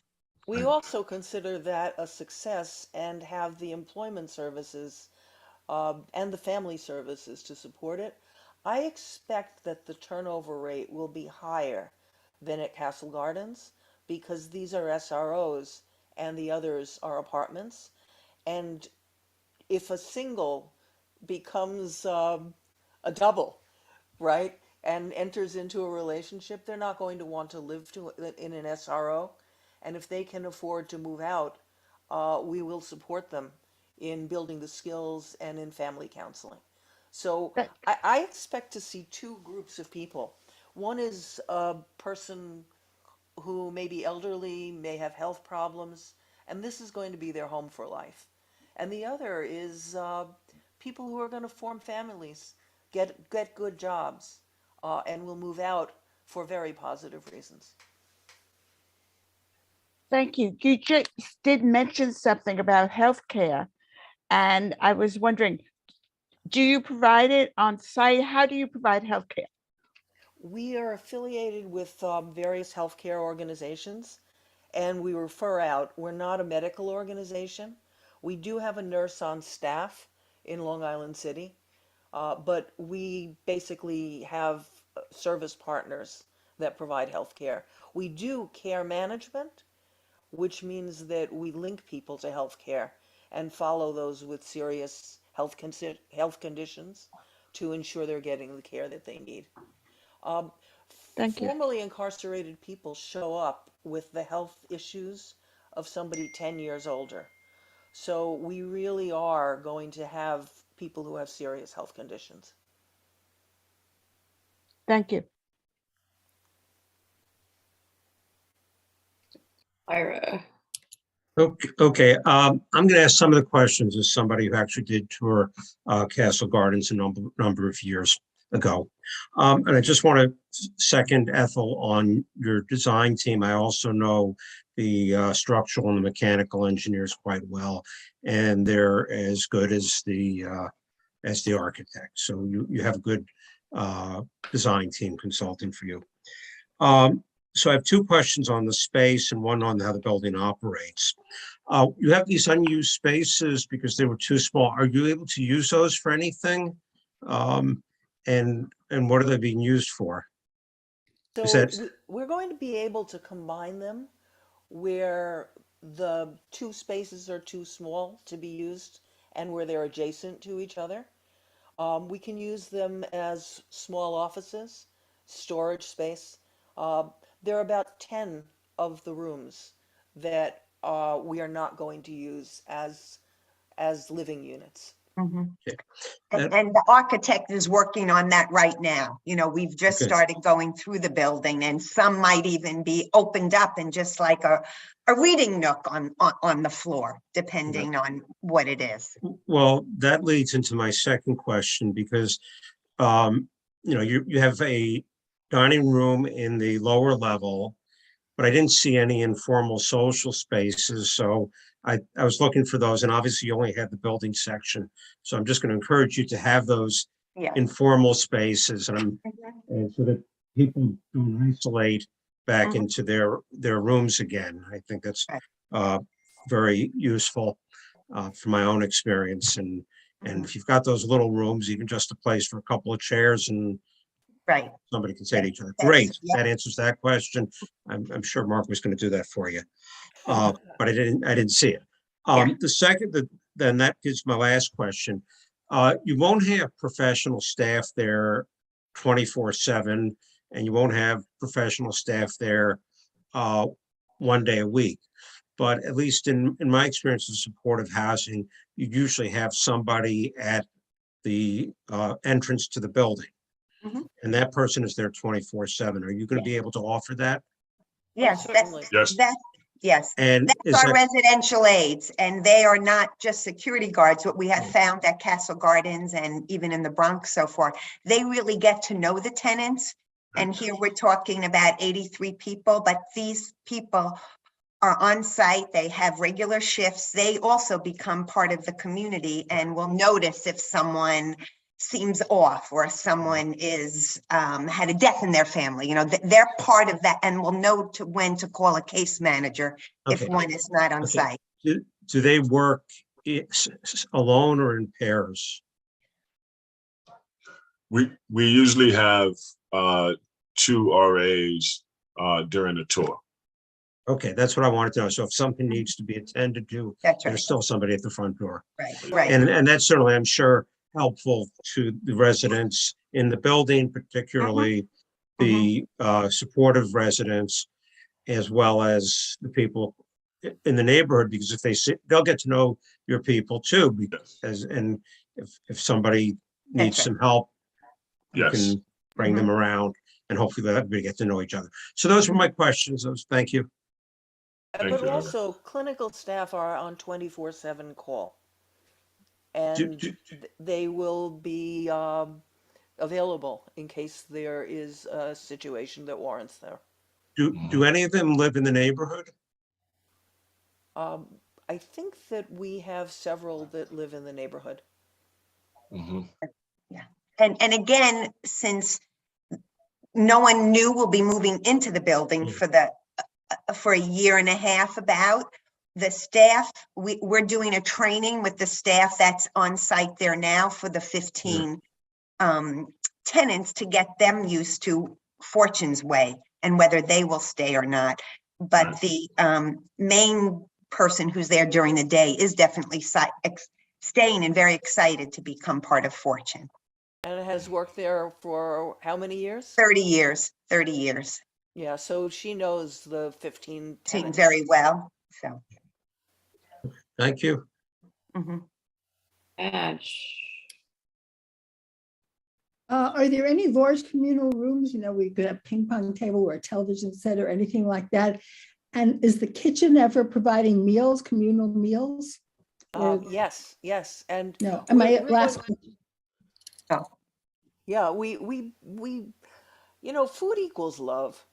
We also consider that a success and have the employment services and the family services to support it. I expect that the turnover rate will be higher than at Castle Gardens because these are SROs and the others are apartments. And if a single becomes a double, right, and enters into a relationship, they're not going to want to live in an SRO. And if they can afford to move out, we will support them in building the skills and in family counseling. So I expect to see 2 groups of people. One is a person who may be elderly, may have health problems, and this is going to be their home for life. And the other is people who are going to form families, get good jobs, and will move out for very positive reasons. Thank you. You just did mention something about healthcare, and I was wondering, Do you provide it on site? How do you provide healthcare? We are affiliated with various healthcare organizations, and we refer out. We're not a medical organization. We do have a nurse on staff in Long Island City, but we basically have service partners that provide healthcare. We do care management, which means that we link people to healthcare and follow those with serious health conditions to ensure they're getting the care that they need. Um, Thank you. Formerly incarcerated people show up with the health issues of somebody 10 years older. So we really are going to have people who have serious health conditions. Thank you. Ira. Okay, I'm going to ask some of the questions as somebody who actually did tour Castle Gardens a number of years ago. And I just want to second Ethel on your design team. I also know the structural and the mechanical engineers quite well, and they're as good as the architect. So you have a good design team consulting for you. So I have two questions on the space and one on how the building operates. You have these unused spaces because they were too small. Are you able to use those for anything? And what are they being used for? So we're going to be able to combine them where the two spaces are too small to be used and where they're adjacent to each other. We can use them as small offices, storage space. There are about 10 of the rooms that we are not going to use as living units. And the architect is working on that right now. You know, we've just started going through the building, and some might even be opened up and just like a reading nook on the floor, depending on what it is. Well, that leads into my second question because, you know, you have a dining room in the lower level, but I didn't see any informal social spaces. So I was looking for those, and obviously you only had the building section. So I'm just going to encourage you to have those informal spaces, and so that people don't isolate back into their rooms again. I think that's very useful from my own experience. And if you've got those little rooms, even just a place for a couple of chairs and somebody can say to each other, great, that answers that question. I'm sure Mark was going to do that for you. But I didn't see it. The second, then that gives my last question. You won't have professional staff there 24/7, and you won't have professional staff there 1 day a week. But at least in my experience of supportive housing, you usually have somebody at the entrance to the building. And that person is there 24/7. Are you going to be able to offer that? Yes, Yes. And that's our residential aides, and they are not just security guards. What we have found at Castle Gardens and even in the Bronx so far, they really get to know the tenants. And here we're talking about 83 people, but these people are on site. They have regular shifts. They also become part of the community and will notice if someone seems off or someone is had a death in their family. You know, they're part of that and will know when to call a case manager if one is not on site. Do they work alone or in pairs? We usually have 2 RAs during the tour. Okay, that's what I wanted to know. So if something needs to be attended to, there's still somebody at the front door. Right. And that's certainly, I'm sure, helpful to the residents in the building, particularly the supportive residents, as well as the people in the neighborhood, because if they see, they'll get to know your people too. Because and if somebody needs some help, you can bring them around, and hopefully everybody get to know each other. So those were my questions. Thank you. But also, clinical staff are on 24/7 call, and they will be available in case there is a situation that warrants there. Do any of them live in the neighborhood? I think that we have several that live in the neighborhood. Mhm. Yeah. And again, since no one new will be moving into the building for a year and a half about, the staff, we're doing a training with the staff that's on site there now for the 15 tenants to get them used to Fortune's way and whether they will stay or not. But the main person who's there during the day is definitely staying and very excited to become part of Fortune. And it has worked there for how many years? 30 years, 30 years. Yeah, so she knows the 15 Team tenants. very well, so. Thank you. Madge. Are there any large communal rooms? We could have ping pong table or a television set or anything like that. And is the kitchen ever providing meals, communal meals? Yes, and No, we're last going- yeah, we food equals love,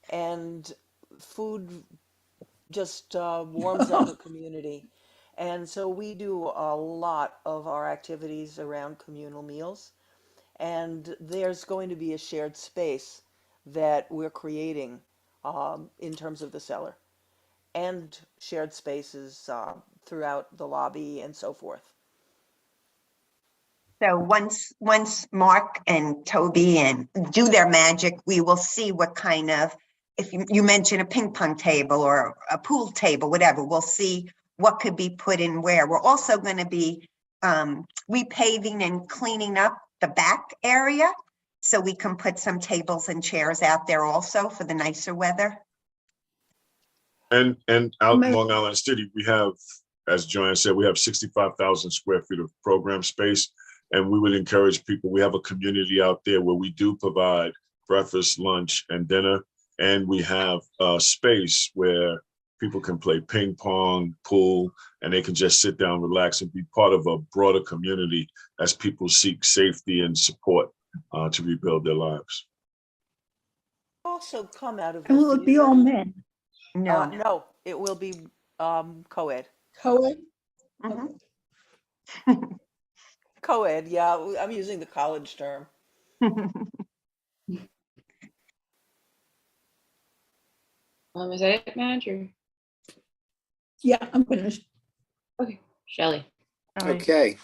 and food just warms up a community. And so we do a lot of our activities around communal meals. And there's going to be a shared space that we're creating in terms of the cellar, and shared spaces throughout the lobby and so forth. So once Mark and Toby and do their magic, we will see what kind of, if you mention a ping pong table or a pool table, whatever, we'll see what could be put in where. We're also going to be repaving and cleaning up the back area so we can put some tables and chairs out there also for the nicer weather. And out in Long Island City, we have, as Joanne said, we have 65,000 square feet of program space. And we would encourage people, we have a community out there where we do provide breakfast, lunch, and dinner. And we have a space where people can play ping pong, pool, and they can just sit down, relax, and be part of a broader community as people seek safety and support to rebuild their lives. Also come out of And will it be all men? No. No, it will be co-ed. Co-ed? Co-ed, yeah, I'm using the college term. Is that it, Madge? Or? Yeah, I'm finished. Okay, Shelley. Okay.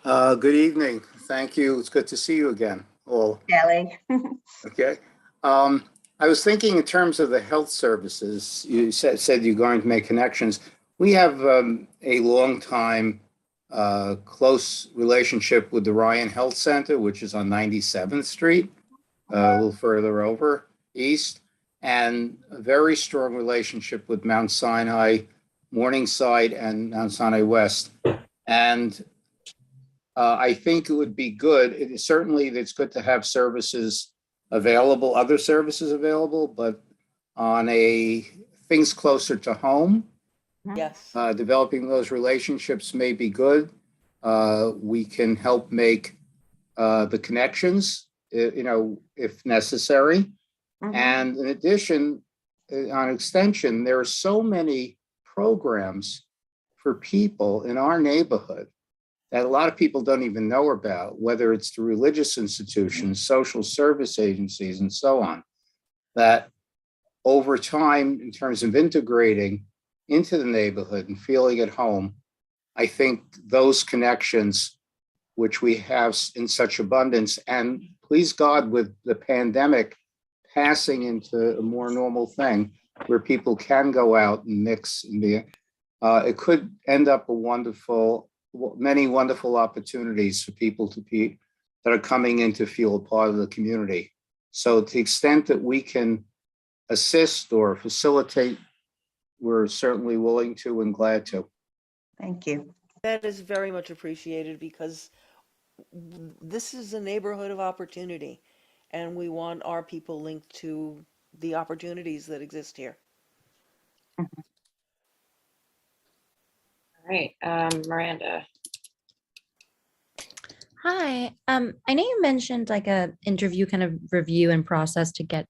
Good evening. Thank you. It's good to see you again, all. Shelley. Okay. I was thinking in terms of the health services, you said you're going to make connections. We have a long time close relationship with the Ryan Health Center, which is on 97th Street, a little further over east, and a very strong relationship with Mount Sinai, Morningside, and Mount Sinai West. And I think it would be good. Certainly, it's good to have services available, other services available, but on things closer to home. Yes. Developing those relationships may be good. We can help make the connections, if necessary. And in addition, on extension, there are so many programs for people in our neighborhood that a lot of people don't even know about, whether it's the religious institutions, social service agencies, and so on, that over time, in terms of integrating into the neighborhood and feeling at home, I think those connections, which we have in such abundance, and please God, with the pandemic passing into a more normal thing where people can go out and mix and be, it could end up many wonderful opportunities for people that are coming in to feel a part of the community. So to the extent that we can assist or facilitate, we're certainly willing to and glad to. Thank you. That is very much appreciated, because this is a neighborhood of opportunity, and we want our people linked to the opportunities that exist here. All right, Miranda. Hi. I know you mentioned like a interview kind of review and process to get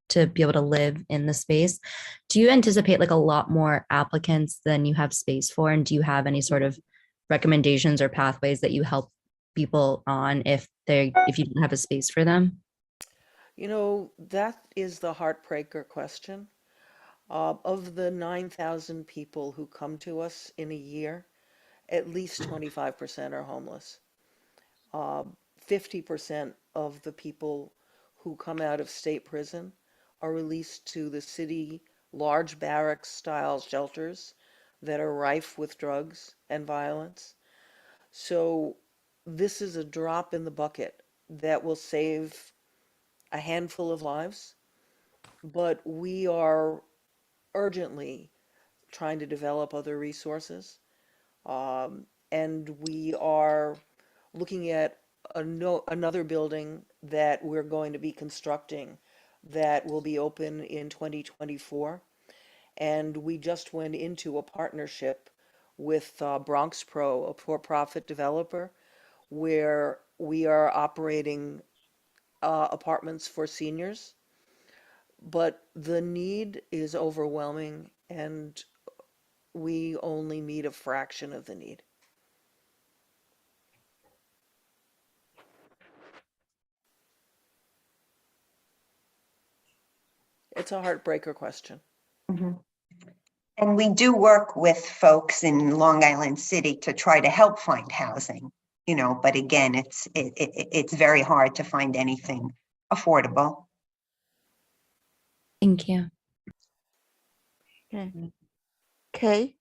to be able to live in the space. Do you anticipate like a lot more applicants than you have space for? And do you have any sort of recommendations or pathways that you help people on if you don't have a space for them? You know, that is the heartbreaker question. Of the 9,000 people who come to us in a year, at least 25% are homeless. 50% of the people who come out of state prison are released to the city large barracks style shelters that are rife with drugs and violence. So this is a drop in the bucket that will save a handful of lives, but we are urgently trying to develop other resources. And we are looking at another building that we're going to be constructing that will be open in 2024. And we just went into a partnership with Bronx Pro, a for-profit developer, where we are operating apartments for seniors. But the need is overwhelming, and we only meet a fraction of the need. It's a heartbreaker question. And we do work with folks in Long Island City to try to help find housing, but again, it's very hard to find anything affordable. Thank you. Okay.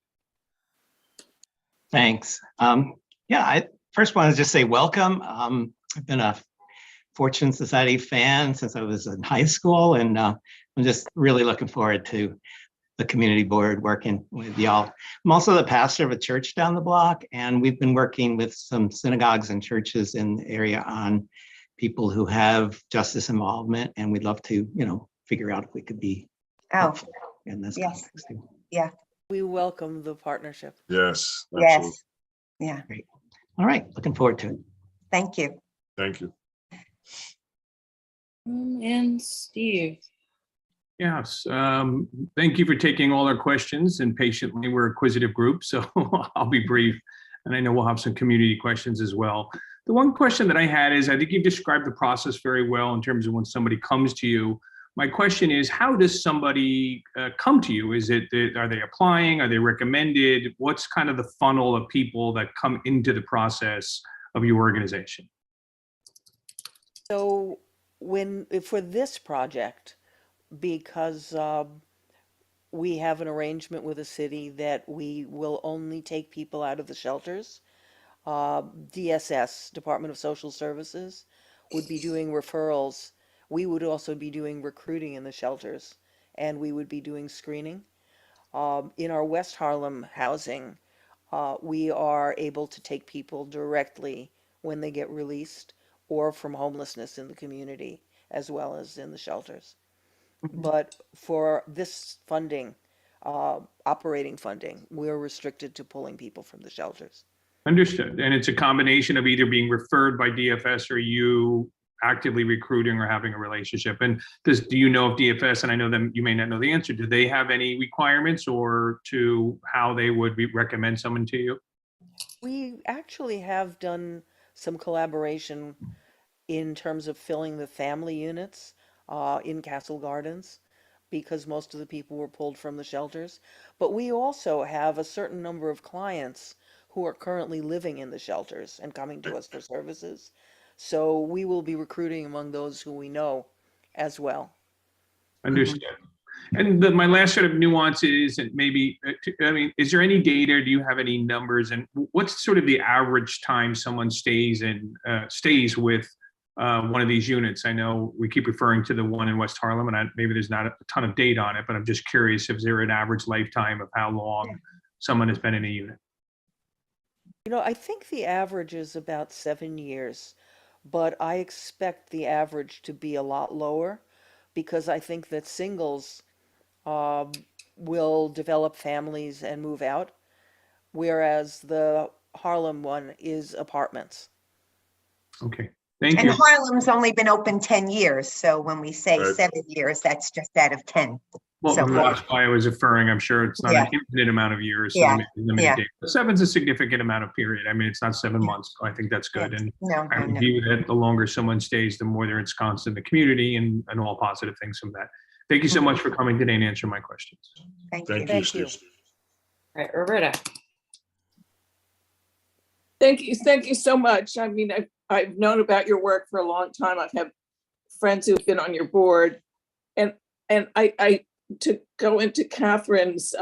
Thanks. I first want to just say welcome. I've been a Fortune Society fan since I was in high school, and I'm just really looking forward to the community board working with y'all. I'm also the pastor of a church down the block, and we've been working with some synagogues and churches in the area on people who have justice involvement, and we'd love to, figure out if we could be helpful in this context too. Yeah. We welcome the partnership. Yes. Yes. Yeah. Great. All right. Looking forward to it. Thank you. Thank you. And Steve. Yes, thank you for taking all our questions and patiently. We're an acquisitive group, so I'll be brief. And I know we'll have some community questions as well. The one question that I had is, I think you've described the process very well in terms of when somebody comes to you. My question is, how does somebody come to you? Are they applying? Are they recommended? What's kind of the funnel of people that come into the process of your organization? So for this project, because we have an arrangement with the city that we will only take people out of the shelters, DSS, Department of Social Services, would be doing referrals. We would also be doing recruiting in the shelters, and we would be doing screening. In our West Harlem housing, we are able to take people directly when they get released or from homelessness in the community, as well as in the shelters. But for this funding, operating funding, we're restricted to pulling people from the shelters. Understood. And it's a combination of either being referred by DFS or you actively recruiting or having a relationship. And do you know if DFS, and I know them, you may not know the answer, do they have any requirements or to how they would recommend someone to you? We actually have done some collaboration in terms of filling the family units in Castle Gardens, because most of the people were pulled from the shelters. But we also have a certain number of clients who are currently living in the shelters and coming to us for services. So we will be recruiting among those who we know as well. Understood. And my last sort of nuance is, and maybe, is there any data? Do you have any numbers? And what's sort of the average time someone stays with one of these units? I know we keep referring to the one in West Harlem, and maybe there's not a ton of data on it, but I'm just curious if there an average lifetime of how long someone has been in a unit. I think the average is about 7 years, but I expect the average to be a lot lower, because I think that singles will develop families and move out, whereas the Harlem one is apartments. Okay, thank you. And Harlem's only been open 10 years. So when we say 7 years, that's just out of 10. Well, So, that's why I was referring, I'm sure it's not Yeah. an infinite amount of years, so Yeah, there may be limited yeah. date. But 7's a significant amount of period. I mean, it's not 7 months, so I think that's good. And No, I no, would no. view that the longer someone stays, the more they're ensconced in the community and all positive things from that. Thank you so much for coming today and answering my questions. Thank Thank you, Steve. All right, Roberta. Thank you so much. I mean, I've known about your work for a long time. I've had friends who've been on your board, and I to go into Catherine's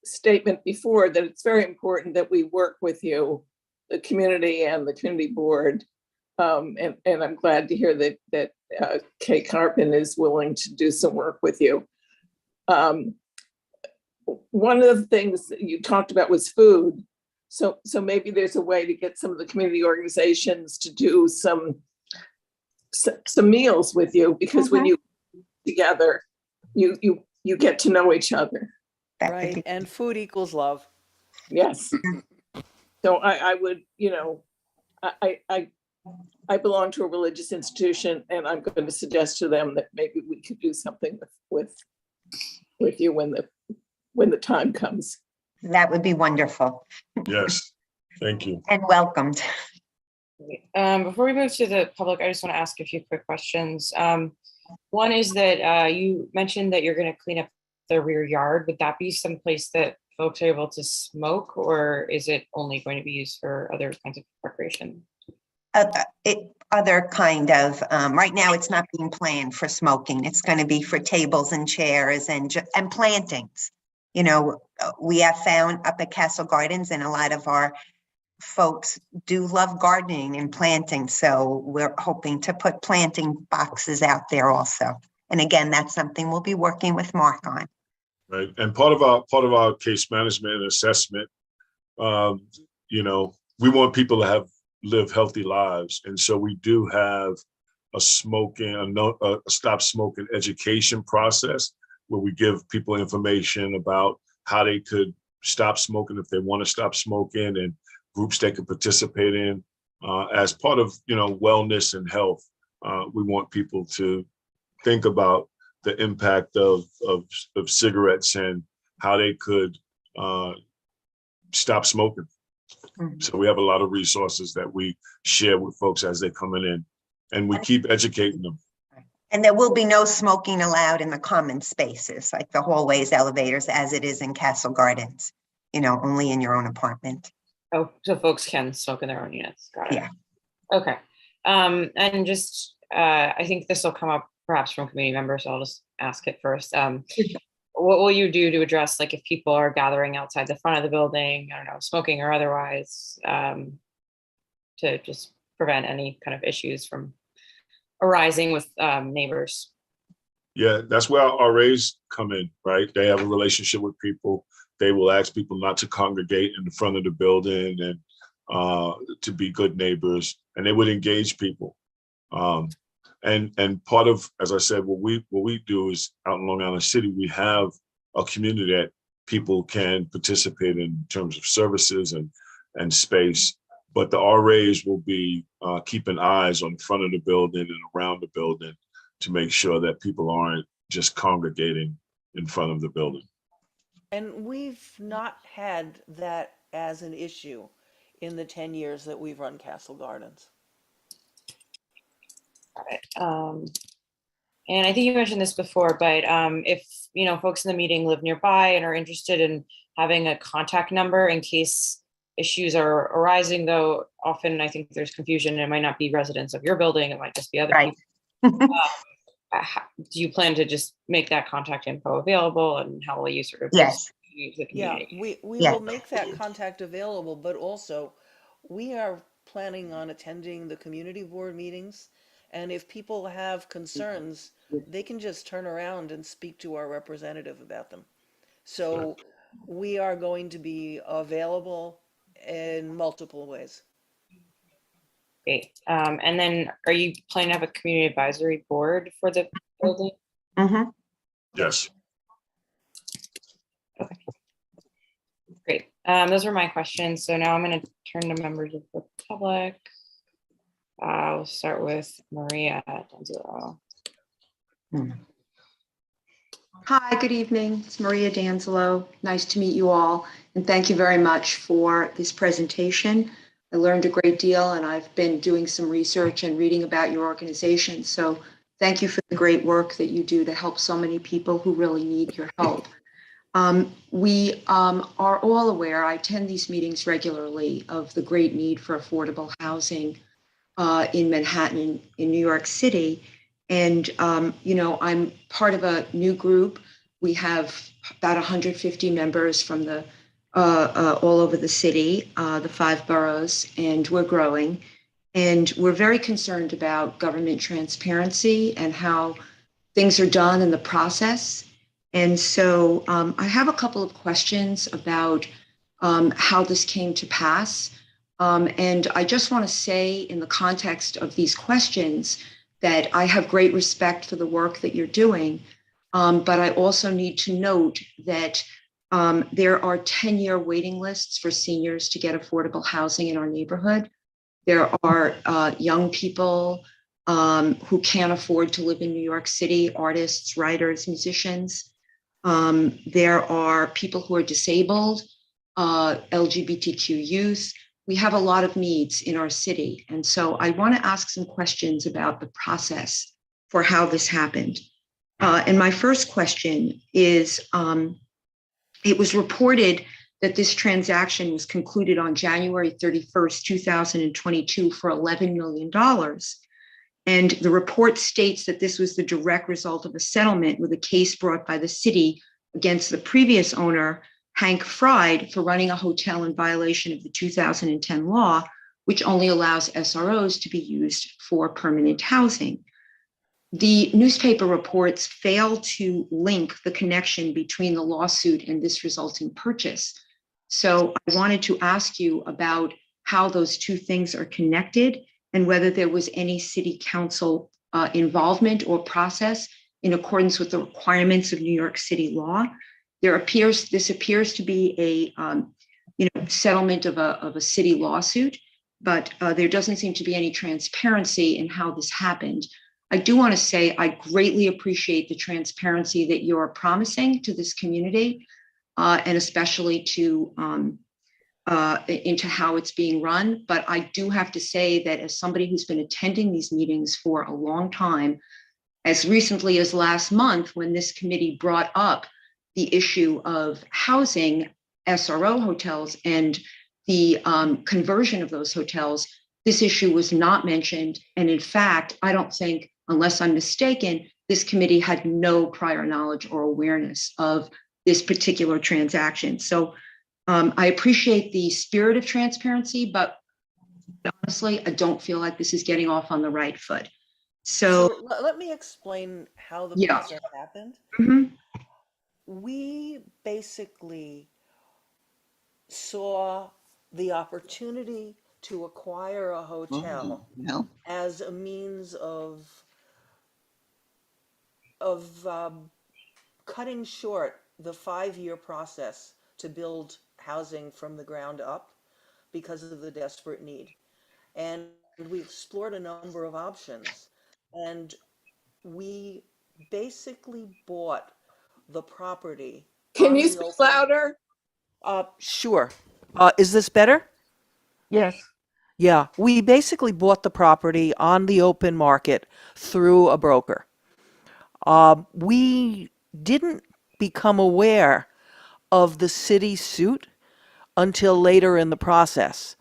statement before, that it's very important that we work with you, the community and the community board. And I'm glad to hear that Kay Carpin is willing to do some work with you. One of the things that you talked about was food. So maybe there's a way to get some of the community organizations to do some meals with you, because when you together, you get to know each other. Right, and food equals love. Yes. So I would, I belong to a religious institution, and I'm going to suggest to them that maybe we could do something with you when the time comes. That would be wonderful. Yes, thank you. And welcomed. Before we move to the public, I just want to ask a few quick questions. One is that you mentioned that you're going to clean up the rear yard. Would that be someplace that folks are able to smoke, or is it only going to be used for other kinds of recreation? Other kind of, right now it's not being planned for smoking. It's going to be for tables and chairs and plantings. You know, we have found up at Castle Gardens, and a lot of our folks do love gardening and planting. So we're hoping to put planting boxes out there also. And again, that's something we'll be working with Mark on. Right, and part of our case management and assessment, we want people to live healthy lives, and so we do have a stop smoking education process where we give people information about how they could stop smoking if they want to stop smoking, and groups they could participate in as part of wellness and health. We want people to think about the impact of cigarettes and how they could stop smoking. So we have a lot of resources that we share with folks as they're coming in, and we keep educating them. And there will be no smoking allowed in the common spaces, like the hallways, elevators, as it is in Castle Gardens, only in your own apartment. Oh, so folks can smoke in their own units. Got it. Yeah. Okay. And just, I think this will come up perhaps from community members, so I'll just ask it first. What will you do to address, like, if people are gathering outside the front of the building, I don't know, smoking or otherwise, to just prevent any kind of issues from arising with neighbors? Yeah, that's where our RAs come in, right? They have a relationship with people. They will ask people not to congregate in the front of the building and to be good neighbors, and they would engage people. And part of, as I said, what we do is out in Long Island City, we have a community that people can participate in terms of services and space. But the RAs will be keeping eyes on the front of the building and around the building to make sure that people aren't just congregating in front of the building. And we've not had that as an issue in the 10 years that we've run Castle Gardens. Got it. And I think you mentioned this before, but if folks in the meeting live nearby and are interested in having a contact number in case issues are arising, though often I think there's confusion, and it might not be residents of your building, it might just be other people. Do you plan to just make that contact info available, and how will you sort of Yes. use the Yeah, community? we will make that contact available, but also we are planning on attending the community board meetings. And if people have concerns, they can just turn around and speak to our representative about them. So we are going to be available in multiple ways. Great. And then are you planning to have a community advisory board for the building? Mm-hmm. Yes. Okay. Great. Those were my questions. So now I'm going to turn to members of the public. We'll start with Maria D'Angelo. Hi, good evening. It's Maria D'Angelo. Nice to meet you all. And thank you very much for this presentation. I learned a great deal and I've been doing some research and reading about your organization. So thank you for the great work that you do to help so many people who really need your help. We are all aware, I attend these meetings regularly, of the great need for affordable housing in Manhattan, in New York City. And, I'm part of a new group. We have about 150 members from all over the city, the 5 boroughs, and we're growing. And we're very concerned about government transparency and how things are done in the process. And so I have a couple of questions about how this came to pass. And I just want to say, in the context of these questions, that I have great respect for the work that you're doing. But I also need to note that there are 10-year waiting lists for seniors to get affordable housing in our neighborhood. There are young people who can't afford to live in New York City, artists, writers, musicians. There are people who are disabled, LGBTQ youth. We have a lot of needs in our city. And so I want to ask some questions about the process for how this happened. And my first question is, it was reported that this transaction was concluded on January 31st, 2022 for $11 million. And the report states that this was the direct result of a settlement with a case brought by the city against the previous owner, Hank Fried, for running a hotel in violation of the 2010 law, which only allows SROs to be used for permanent housing. The newspaper reports fail to link the connection between the lawsuit and this resulting purchase. So I wanted to ask you about how those two things are connected and whether there was any city council involvement or process in accordance with the requirements of New York City law. This appears to be a settlement of a city lawsuit, but there doesn't seem to be any transparency in how this happened. I do want to say I greatly appreciate the transparency that you're promising to this community, and especially into how it's being run. But I do have to say that as somebody who's been attending these meetings for a long time, as recently as last month, when this committee brought up the issue of housing SRO hotels and the conversion of those hotels, this issue was not mentioned. And in fact, I don't think, unless I'm mistaken, this committee had no prior knowledge or awareness of this particular transaction. So I appreciate the spirit of transparency, but honestly, I don't feel like this is getting off on the right foot. So let me explain how the Yeah. process happened. Mhm. We basically saw the opportunity to acquire a hotel No. as a means of cutting short the 5-year process to build housing from the ground up because of the desperate need. And we explored a number of options. And we basically bought the property Can on you the speak open. louder? Sure. Is this better? Yes. Yeah, we basically bought the property on the open market through a broker. We didn't become aware of the city suit until later in the process.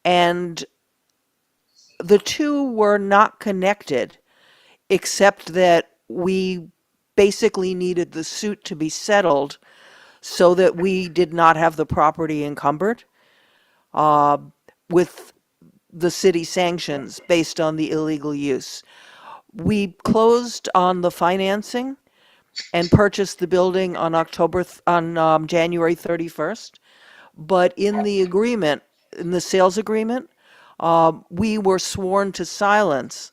And the two were not connected, except that we basically needed the suit to be settled so that we did not have the property encumbered with the city sanctions based on the illegal use. We closed on the financing and purchased the building on January 31st. But in the agreement, in the sales agreement, we were sworn to silence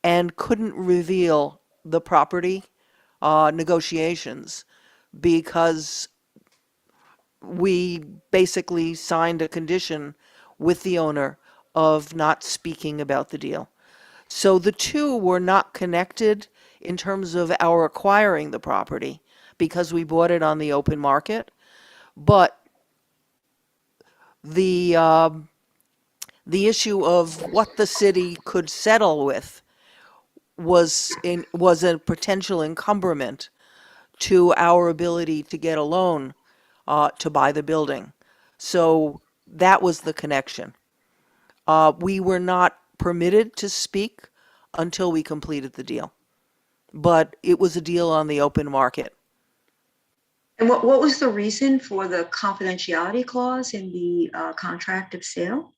and couldn't reveal the property negotiations because we basically signed a condition with the owner of not speaking about the deal. So the two were not connected in terms of our acquiring the property. because we bought it on the open market. But the issue of what the city could settle with was a potential encumberment to our ability to get a loan to buy the building. So that was the connection. We were not permitted to speak until we completed the deal, but it was a deal on the open market. And what was the reason for the confidentiality clause in the contract of sale?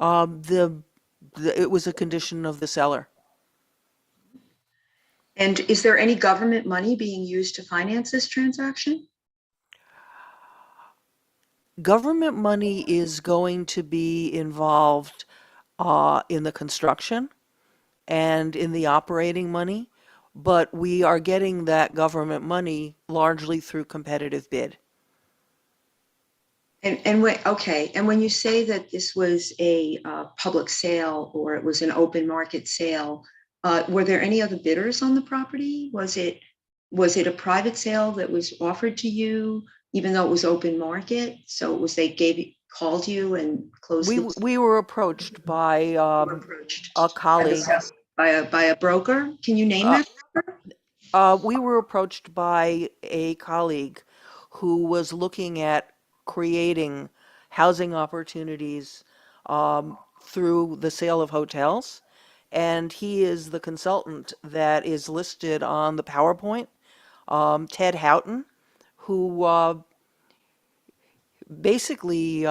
It was a condition of the seller. And is there any government money being used to finance this transaction? Government money is going to be involved in the construction and in the operating money, but we are getting that government money largely through competitive bid. And when you say that this was a public sale or it was an open market sale, were there any other bidders on the property? Was it a private sale that was offered to you, even though it was open market? So it was called you and closed. We were approached by a colleague, by a broker. Can you name that broker? We were approached by a colleague who was looking at creating housing opportunities through the sale of hotels. And he is the consultant that is listed on the PowerPoint, Ted Houghton, who basically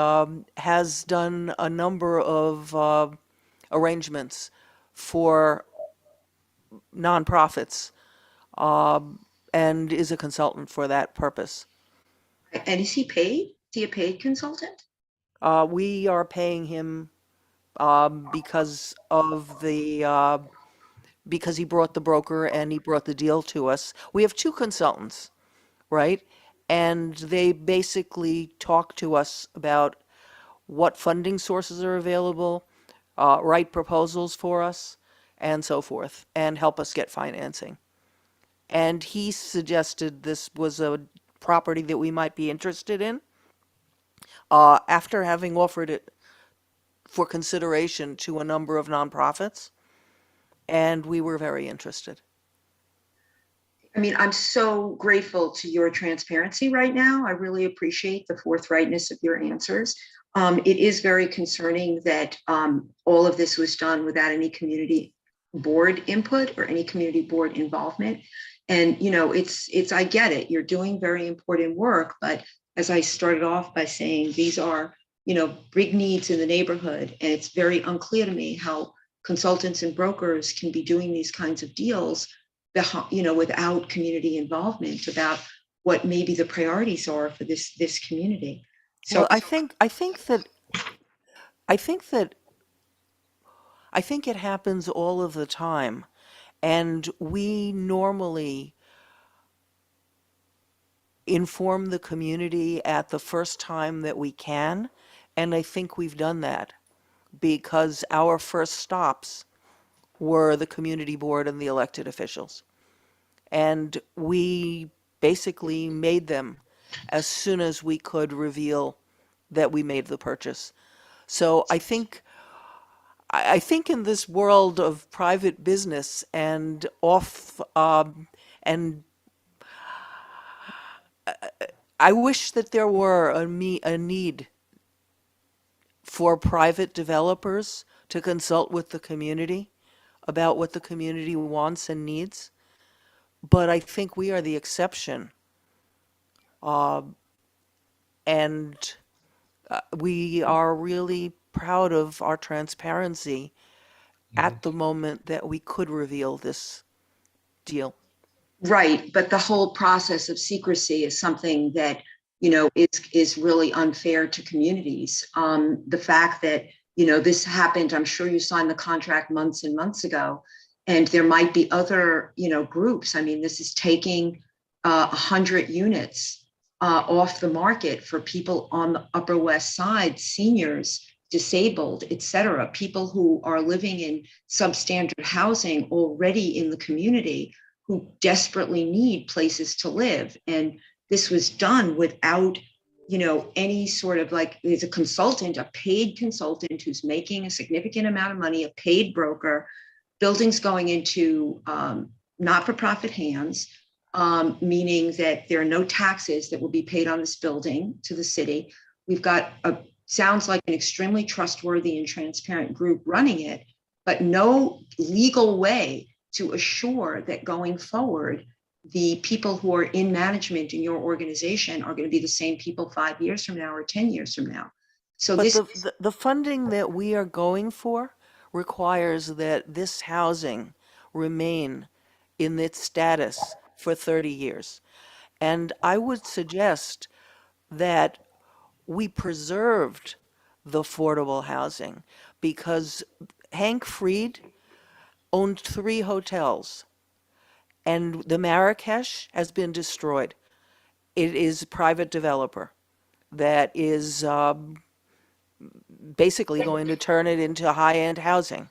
has done a number of arrangements for nonprofits and is a consultant for that purpose. And is he paid? Is he a paid consultant? We are paying him because he brought the broker and he brought the deal to us. We have two consultants, right? And they basically talk to us about what funding sources are available, write proposals for us, and so forth, and help us get financing. And he suggested this was a property that we might be interested in after having offered it for consideration to a number of nonprofits, and we were very interested. I mean, I'm so grateful to your transparency right now. I really appreciate the forthrightness of your answers. It is very concerning that all of this was done without any community board input or any community board involvement. And, you know, I get it. You're doing very important work, but as I started off by saying, these are, you know, big needs in the neighborhood. And it's very unclear to me how consultants and brokers can be doing these kinds of deals, you know, without community involvement about what maybe the priorities are for this community. So well, I think it happens all of the time, and we normally inform the community at the first time that we can, and I think we've done that because our first stops were the community board and the elected officials. And we basically made them as soon as we could reveal that we made the purchase. So I think in this world of private business and I wish that there were a need for private developers to consult with the community about what the community wants and needs. But I think we are the exception. And we are really proud of our transparency at the moment that we could reveal this deal. right, but the whole process of secrecy is something that, you know, is really unfair to communities. The fact that, you know, this happened, I'm sure you signed the contract months and months ago, and there might be other, you know, groups. I mean, this is taking 100 units off the market for people on the Upper West Side, seniors, disabled, et cetera, people who are living in substandard housing already in the community. who desperately need places to live. And this was done without, any sort of like, there's a consultant, a paid consultant who's making a significant amount of money, a paid broker, buildings going into not-for-profit hands, meaning that there are no taxes that will be paid on this building to the city. We've got sounds like an extremely trustworthy and transparent group running it, but no legal way to assure that going forward, the people who are in management in your organization are going to be the same people 5 years from now or 10 years from now. So But the funding that we are going for requires that this housing remain in its status for 30 years. And I would suggest that we preserved the affordable housing because Hank Fried owned 3 hotels and the Marrakesh has been destroyed. It is a private developer that is basically going to turn it into high-end housing.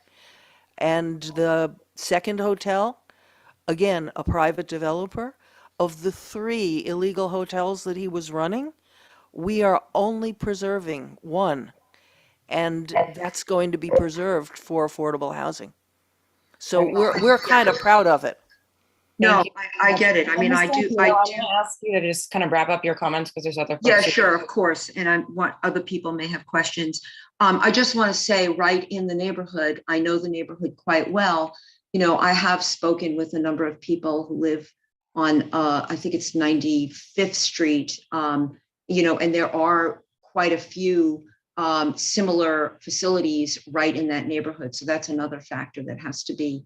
And the second hotel, again, a private developer. Of the 3 illegal hotels that he was running, we are only preserving 1. And that's going to be preserved for affordable housing. So we're kind of proud of it. No, I get it. I mean, I do. I'm going to ask you to just kind of wrap up your comments because there's other folks. Yeah, sure, of course. And I want other people may have questions. I just want to say right in the neighborhood, I know the neighborhood quite well. I have spoken with a number of people who live on, I think it's 95th Street, and there are quite a few similar facilities right in that neighborhood. So that's another factor that has to be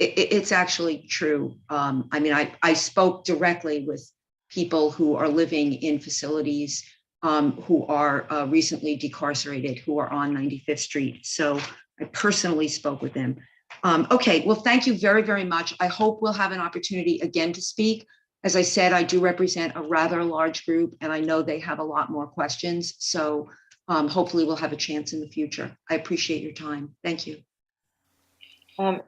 it's actually true. I mean, I spoke directly with people who are living in facilities who are recently decarcerated, who are on 95th Street. So I personally spoke with them. Okay, well, thank you very, very much. I hope we'll have an opportunity again to speak. As I said, I do represent a rather large group, and I know they have a lot more questions. So hopefully we'll have a chance in the future. I appreciate your time. Thank you.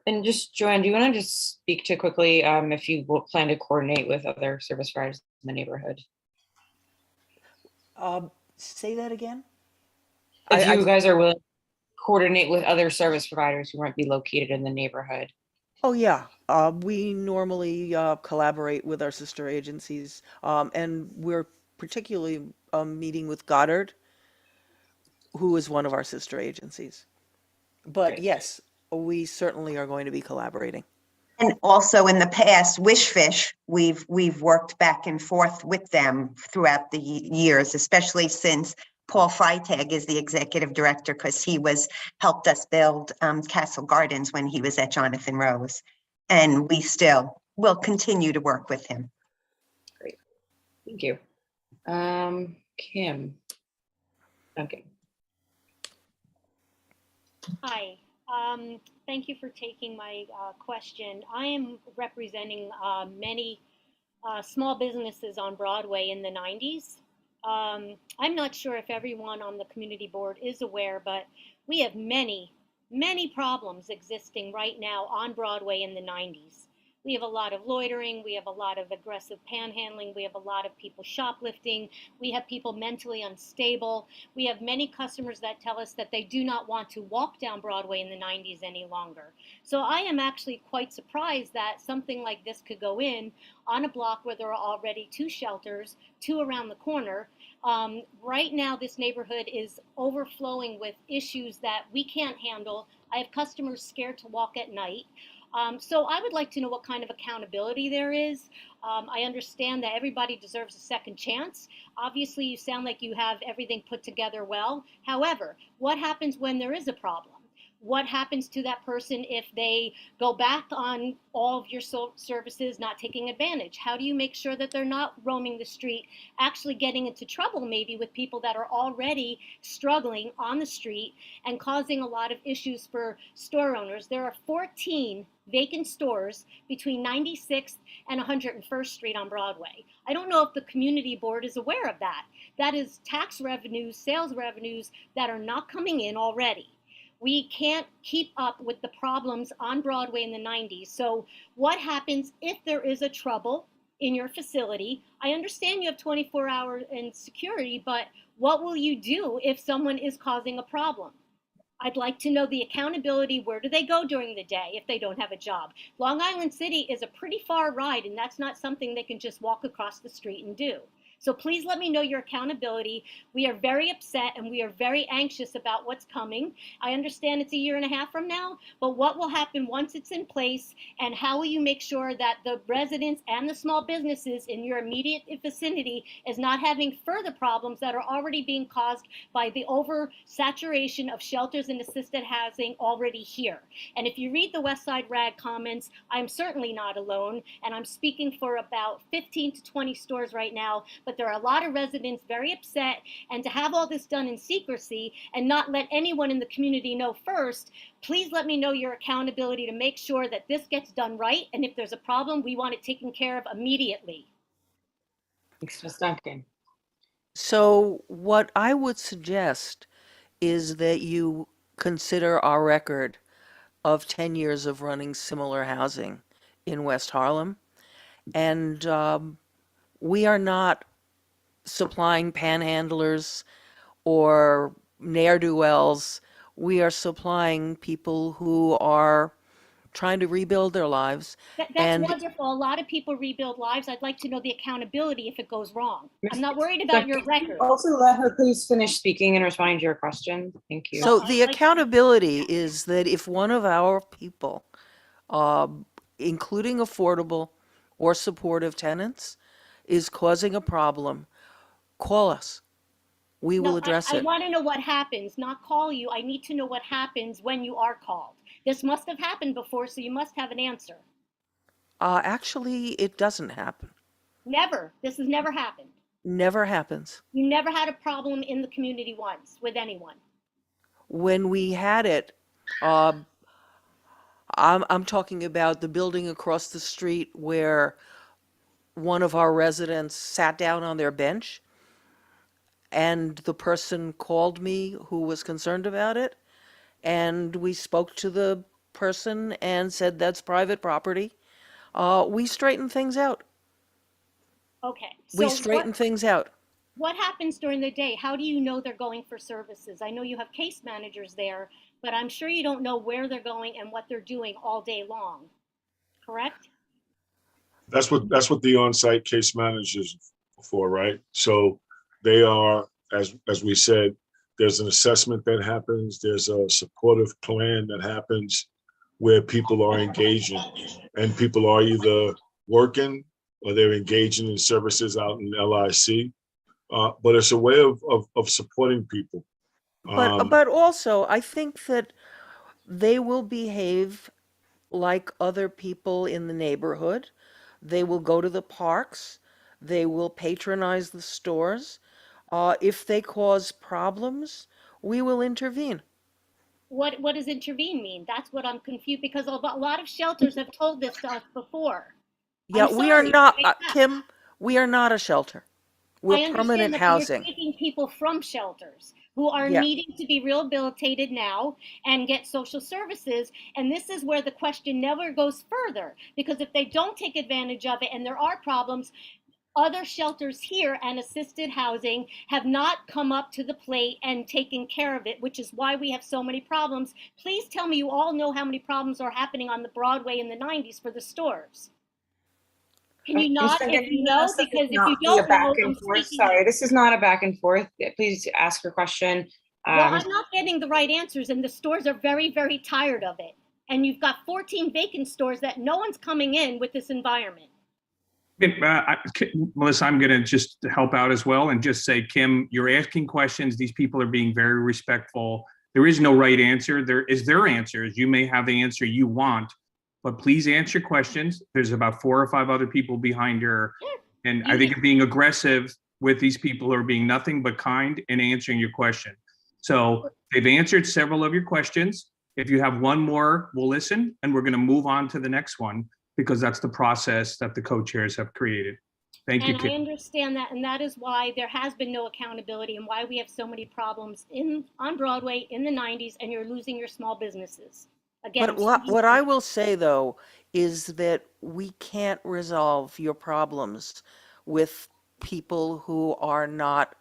And just, Joanne, do you want to just speak to quickly if you will plan to coordinate with other service providers in the neighborhood? Say that again? If you guys are willing to coordinate with other service providers who might be located in the neighborhood. Oh, yeah. We normally collaborate with our sister agencies, and we're particularly meeting with Goddard, who is one of our sister agencies. But yes, we certainly are going to be collaborating. And also in the past, Wishfish, we've worked back and forth with them throughout the years, especially since Paul Freitag is the executive director, because he helped us build Castle Gardens when he was at Jonathan Rose. And we still will continue to work with him. Great. Thank you. Kim. Okay. Hi. Thank you for taking my question. I am representing many small businesses on Broadway in the 90s. I'm not sure if everyone on the community board is aware, but we have many problems existing right now on Broadway in the 90s. We have a lot of loitering, we have a lot of aggressive panhandling, we have a lot of people shoplifting, we have people mentally unstable. We have many customers that tell us that they do not want to walk down Broadway in the 90s any longer. So I am actually quite surprised that something like this could go in on a block where there are already 2 shelters, 2 around the corner. Right now, this neighborhood is overflowing with issues that we can't handle. I have customers scared to walk at night. So I would like to know what kind of accountability there is. I understand that everybody deserves a second chance. Obviously, you sound like you have everything put together well. However, what happens when there is a problem? What happens to that person if they go back on all of your services, not taking advantage? How do you make sure that they're not roaming the street, actually getting into trouble maybe with people that are already struggling on the street and causing a lot of issues for store owners? There are 14 vacant stores between 96th and 101st Street on Broadway. I don't know if the community board is aware of that. That is tax revenues, sales revenues that are not coming in already. We can't keep up with the problems on Broadway in the 90s. So what happens if there is a trouble in your facility? I understand you have 24-hour and security, but what will you do if someone is causing a problem? I'd like to know the accountability. Where do they go during the day if they don't have a job? Long Island City is a pretty far ride, and that's not something they can just walk across the street and do. So please let me know your accountability. We are very upset and we are very anxious about what's coming. I understand it's a year and a half from now, but what will happen once it's in place, and how will you make sure that the residents and the small businesses in your immediate vicinity is not having further problems that are already being caused by the oversaturation of shelters and assisted housing already here? And if you read the West Side Rag comments, I'm certainly not alone, and I'm speaking for about 15 to 20 stores right now, but there are a lot of residents very upset, and to have all this done in secrecy and not let anyone in the community know first, please let me know your accountability to make sure that this gets done right, and if there's a problem, we want it taken care of immediately. Thanks, Ms. Duncan. So what I would suggest is that you consider our record of 10 years of running similar housing in West Harlem. And we are not supplying panhandlers or ne'er-do-wells. We are supplying people who are trying to rebuild their lives. That's And wonderful. A lot of people rebuild lives. I'd like to know the accountability if it goes wrong. I'm not worried about your record. Also, let her please finish speaking and responding to your question. Thank you. so the accountability is that if one of our people, including affordable or supportive tenants, is causing a problem, call us. We will address I it. want to know what happens, not call you. I need to know what happens when you are called. This must have happened before, so you must have an answer. Actually, it doesn't happen. Never. This has never happened. Never happens. You never had a problem in the community once with anyone. When we had it, I'm talking about the building across the street where one of our residents sat down on their bench, and the person called me who was concerned about it, and we spoke to the person and said that's private property. We straighten things out. Okay. We straighten things out. What happens during the day? How do you know they're going for services? I know you have case managers there, but I'm sure you don't know where they're going and what they're doing all day long. Correct? That's what the on-site case managers are for, right? So they are, as we said, there's an assessment that happens, there's a supportive plan that happens where people are engaging, and people are either working or they're engaging in services out in LIC. But it's a way of supporting people. But also, I think that they will behave like other people in the neighborhood. They will go to the parks. They will patronize the stores. If they cause problems, we will intervene. What does intervene mean? That's what I'm confused, because a lot of shelters have told this to us before. Yeah, I'm we are sorry, not, they have. Kim, we are not a shelter. We're I understand permanent that, but you're housing. taking people from shelters who are Yeah. needing to be rehabilitated now and get social services. And this is where the question never goes further, because if they don't take advantage of it and there are problems, other shelters here and assisted housing have not come up to the plate and taken care of it, which is why we have so many problems. Please tell me you all know how many problems are happening on the Broadway in the 90s for the stores. Can you not, if you know, because if you don't know, I'm speaking. Sorry, this is not a back and forth. Please ask your question. Well, I'm not getting the right answers, and the stores are very, very tired of it. And you've got 14 vacant stores that no one's coming in with this environment. Melissa, I'm going to just help out as well and just say, Kim, you're asking questions. These people are being very respectful. There is no right answer. There is their answers. You may have the answer you want, but please answer questions. There's about 4 or 5 other people behind her. And I think you're being aggressive with these people who are being nothing but kind and answering your question. So they've answered several of your questions. If you have one more, we'll listen, and we're going to move on to the next one, because that's the process that the co-chairs have created. Thank you, And I Kate. understand that, and that is why there has been no accountability and why we have so many problems on Broadway in the 90s, and you're losing your small businesses. Again, But what I will say though is that we can't resolve your problems with people who are not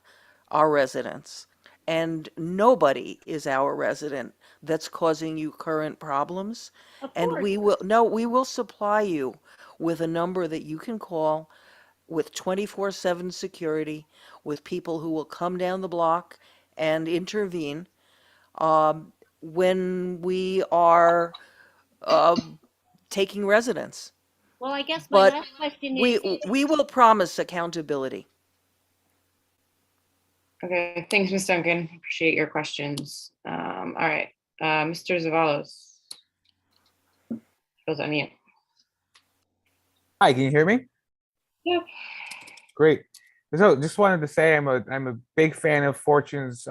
our residents. And nobody is our resident that's causing you current problems. And we will supply you with a number that you can call with 24/7 security, with people who will come down the block and intervene when we are taking residence. Well, I guess my But last question we is, we will promise accountability. Okay, thanks, Ms. Duncan. Appreciate your questions. All right, Mr. Zavalos. Feels unmute. Hi, can you hear me? Yep. Great. So just wanted to say I'm a big fan of Fortune's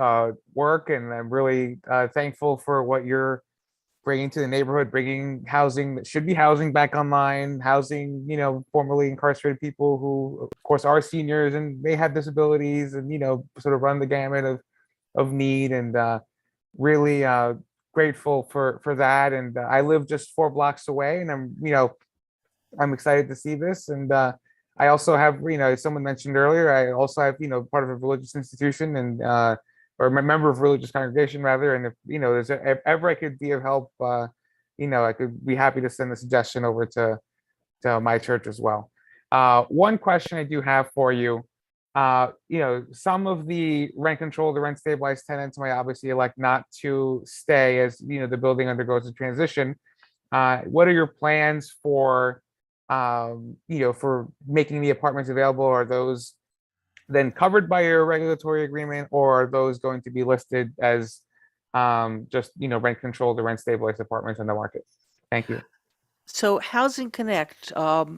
work, and I'm really thankful for what you're bringing to the neighborhood, bringing housing that should be housing back online, housing, formerly incarcerated people who, of course, are seniors and may have disabilities, and, sort of run the gamut of need, and really grateful for that. And I live just 4 blocks away, and I'm excited to see this. And I also have, as someone mentioned earlier, I also have, part of a religious institution, and or a member of a religious congregation rather. And if, there's ever I could be of help, I could be happy to send the suggestion over to my church as well. One question I do have for you, some of the rent control, the rent stabilized tenants might obviously elect not to stay as, the building undergoes a transition. What are your plans for for making the apartments available? Are those then covered by your regulatory agreement, or are those going to be listed as just, rent controlled or rent stabilized apartments in the market? Thank you. So Housing Connect,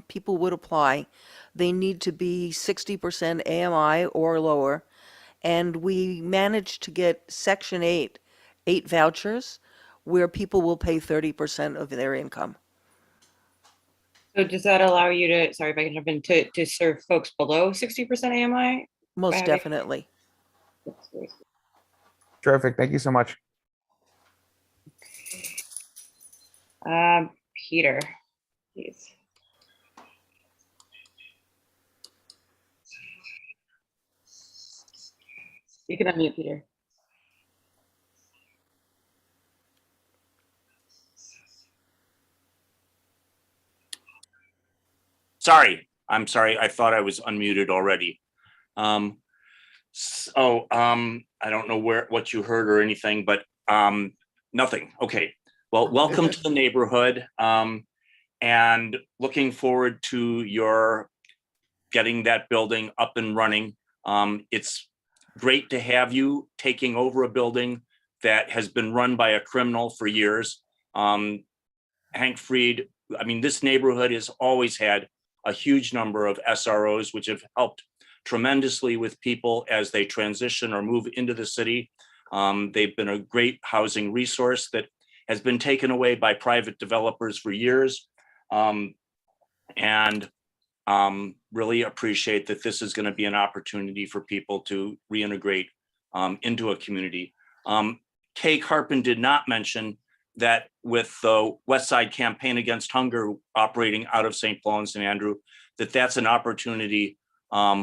people would apply. They need to be 60% AMI or lower. And we managed to get Section 8 vouchers where people will pay 30% of their income. So does that allow you to, sorry if I can jump in, to serve folks below 60% AMI? Most definitely. Terrific. Thank you so much. Peter, please. You can unmute, Peter. Sorry, I'm sorry. I thought I was unmuted already. I don't know what you heard or anything, but nothing. Okay. Well, welcome to the neighborhood, and looking forward to your getting that building up and running. It's great to have you taking over a building that has been run by a criminal for years. Hank Fried, this neighborhood has always had a huge number of SROs, which have helped tremendously with people as they transition or move into the city. They've been a great housing resource that has been taken away by private developers for years. And really appreciate that this is going to be an opportunity for people to reintegrate into a community. Kay Carpin did not mention that with the West Side Campaign Against Hunger operating out of St. Paul and St. Andrew, that's an opportunity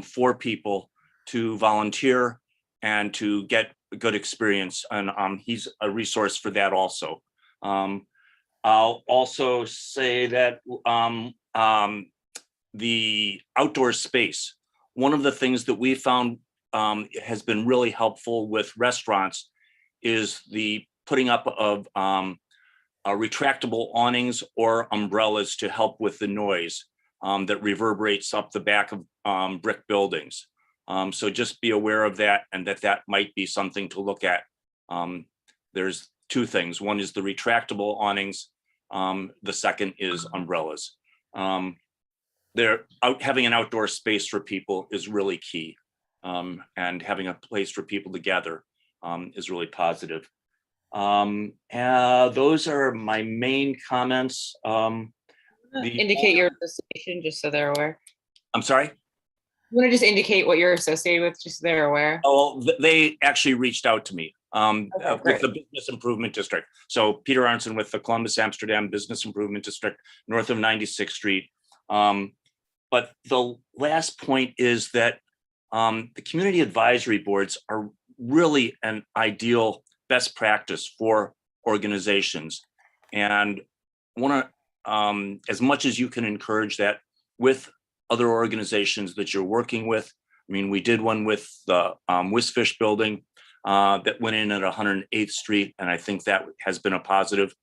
for people to volunteer and to get a good experience. And he's a resource for that also. I'll also say that the outdoor space, one of the things that we found has been really helpful with restaurants is the putting up of retractable awnings or umbrellas to help with the noise that reverberates up the back of brick buildings. So just be aware of that, and that might be something to look at. There's 2 things. One is the retractable awnings. The second is umbrellas. Having an outdoor space for people is really key, and having a place for people to gather is really positive. Those are my main comments. Indicate your participation, just so they're aware. I'm sorry? Want to just indicate what you're associated with, just so they're aware? Oh, well, they actually reached out to me with great. the Business Improvement District. So Peter Arnson with the Columbus Amsterdam Business Improvement District, north of 96th Street. But the last point is that the community advisory boards are really an ideal best practice for organizations. And I want to, as much as you can encourage that with other organizations that you're working with. I mean, we did one with the Wisfish building that went in at 108th Street, and I think that has been a positive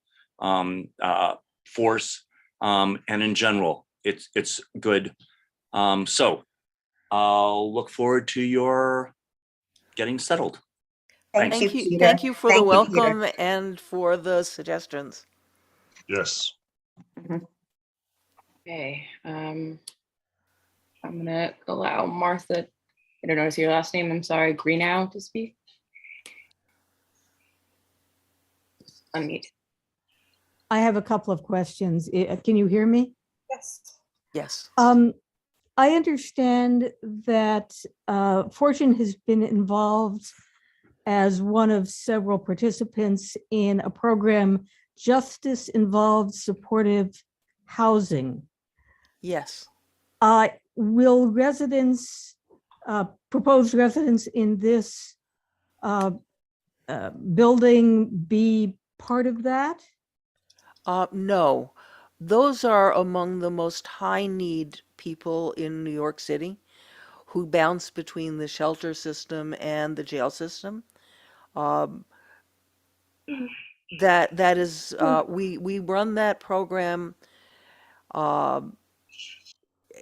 force. And in general, it's good. So I'll look forward to your getting settled. Thanks. Thank you, Peter. Thank you for the Thank you, Peter. welcome and for the suggestions. Yes. Okay. I'm gonna allow Martha, I don't know, is your last name? I'm sorry, Greenow to speak. Unmute. I have a couple of questions. Can you hear me? Yes. Yes. I understand that Fortune has been involved as one of several participants in a program, Justice Involved Supportive Housing. Yes. Will residents, proposed residents in this building be part of that? No, those are among the most high need people in New York City who bounce between the shelter system and the jail system. That is, we run that program.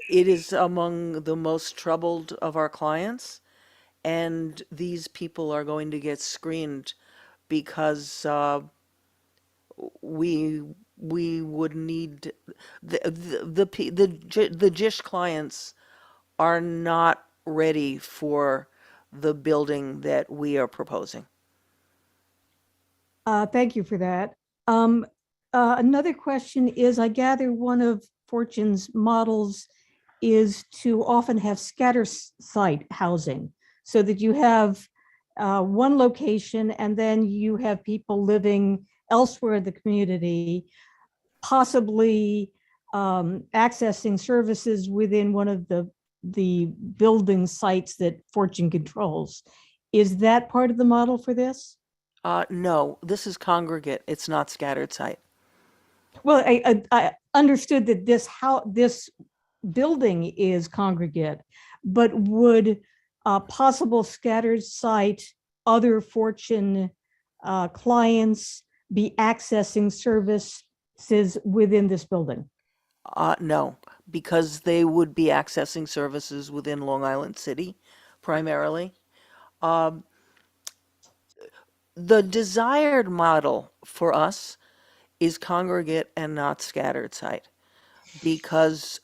It is among the most troubled of our clients, and these people are going to get screened because we would need the JISH clients are not ready for the building that we are proposing. Thank you for that. Another question is, I gather one of Fortune's models is to often have scatter site housing so that you have one location and then you have people living elsewhere in the community, possibly accessing services within one of the building sites that Fortune controls. Is that part of the model for this? No, this is congregate. It's not scattered site. Well, I understood that this building is congregate, but would possible scattered site other Fortune clients be accessing services within this building? No, because they would be accessing services within Long Island City primarily. The desired model for us is congregate and not scattered site, because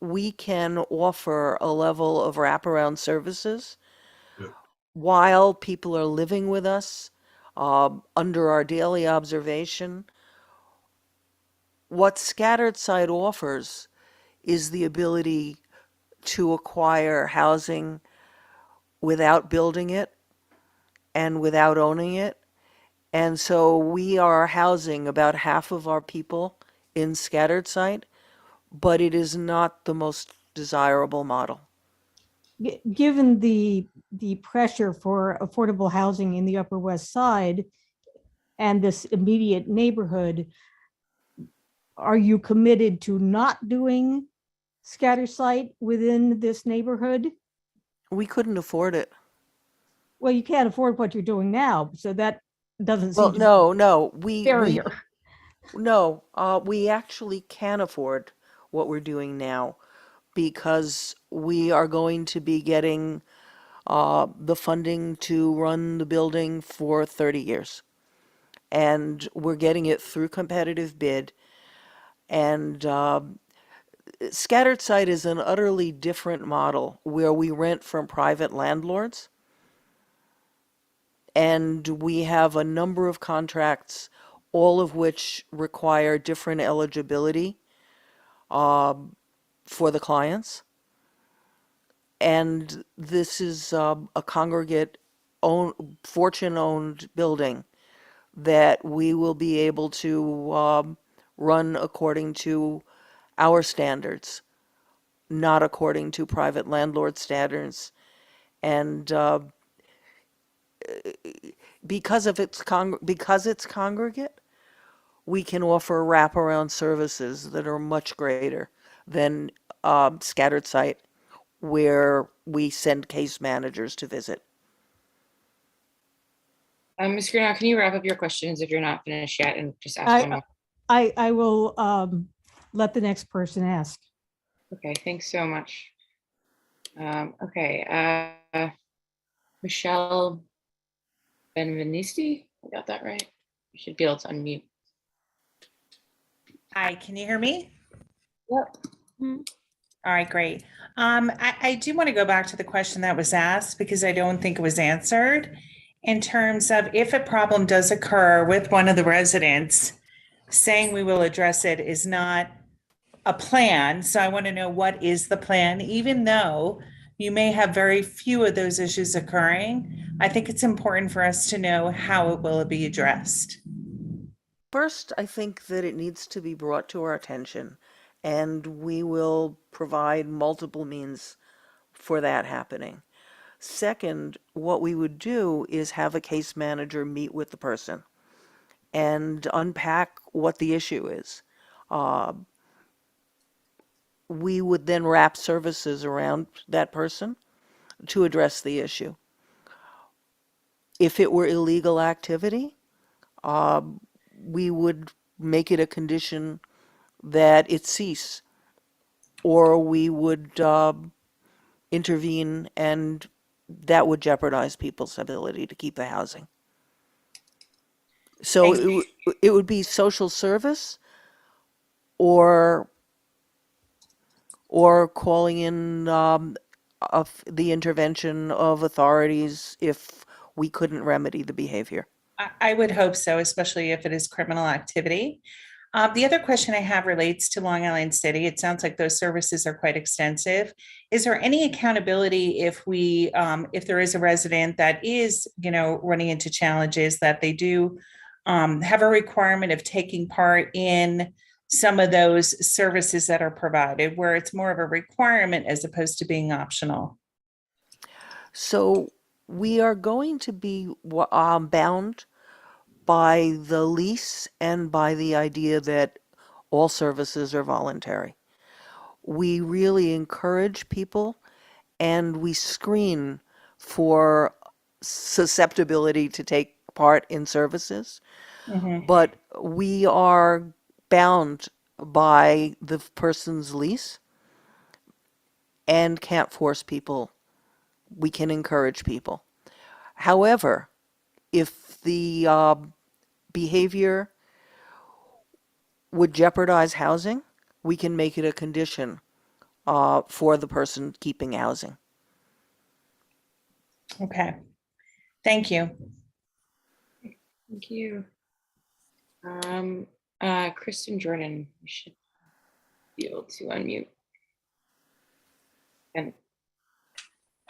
we can offer a level of wraparound services while people are living with us, under our daily observation. What scattered site offers is the ability to acquire housing without building it and without owning it. And so we are housing about half of our people in scattered site, but it is not the most desirable model. Given the pressure for affordable housing in the Upper West Side and this immediate neighborhood, are you committed to not doing scatter site within this neighborhood? We couldn't afford it. Well, you can't afford what you're doing now, so that doesn't Well, seem no, barrier. we actually can afford what we're doing now, because we are going to be getting the funding to run the building for 30 years. And we're getting it through competitive bid. And scattered site is an utterly different model where we rent from private landlords. And we have a number of contracts, all of which require different eligibility for the clients. And this is a congregate Fortune-owned building that we will be able to run according to our standards, not according to private landlord standards. And because it's congregate, we can offer wraparound services that are much greater than scattered site, where we send case managers to visit. Ms. Greenhow, can you wrap up your questions if you're not finished yet and just ask one more? I will let the next person ask. Okay, thanks so much. Okay, Michelle Benvenisti, I got that right? You should be able to unmute. Hi, can you hear me? Yep. All right, great. I do want to go back to the question that was asked because I don't think it was answered in terms of if a problem does occur with one of the residents, saying we will address it is not a plan. So I want to know, what is the plan? Even though you may have very few of those issues occurring, I think it's important for us to know how it will be addressed. First, I think that it needs to be brought to our attention, and we will provide multiple means for that happening. Second, what we would do is have a case manager meet with the person and unpack what the issue is. We would then wrap services around that person to address the issue. If it were illegal activity, we would make it a condition that it cease, or we would intervene, and that would jeopardize people's ability to keep the housing. So it would be social service or calling in the intervention of authorities if we couldn't remedy the behavior. I would hope so, especially if it is criminal activity. The other question I have relates to Long Island City. It sounds like those services are quite extensive. Is there any accountability if there is a resident that is, running into challenges, that they do have a requirement of taking part in some of those services that are provided, where it's more of a requirement as opposed to being optional? So we are going to be bound by the lease and by the idea that all services are voluntary. We really encourage people, and we screen for susceptibility to take part in services, but we are bound by the person's lease and can't force people. We can encourage people. However, if the behavior would jeopardize housing, we can make it a condition for the person keeping housing. Okay. Thank you. Thank you. Kristen Jordan, you should be able to unmute. And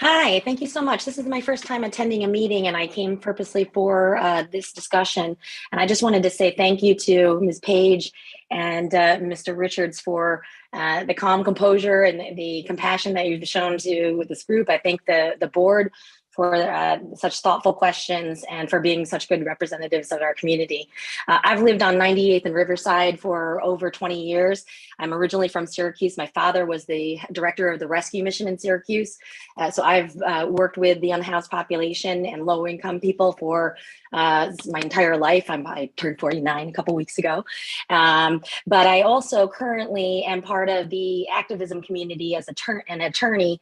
Hi, thank you so much. This is my first time attending a meeting, and I came purposely for this discussion. And I just wanted to say thank you to Ms. Page and Mr. Richards for the calm composure and the compassion that you've shown to this group. I thank the board for such thoughtful questions and for being such good representatives of our community. I've lived on 98th and Riverside for over 20 years. I'm originally from Syracuse. My father was the director of the rescue mission in Syracuse. So I've worked with the unhoused population and low income people for my entire life. I turned 49 a couple weeks ago. But I also currently am part of the activism community as an attorney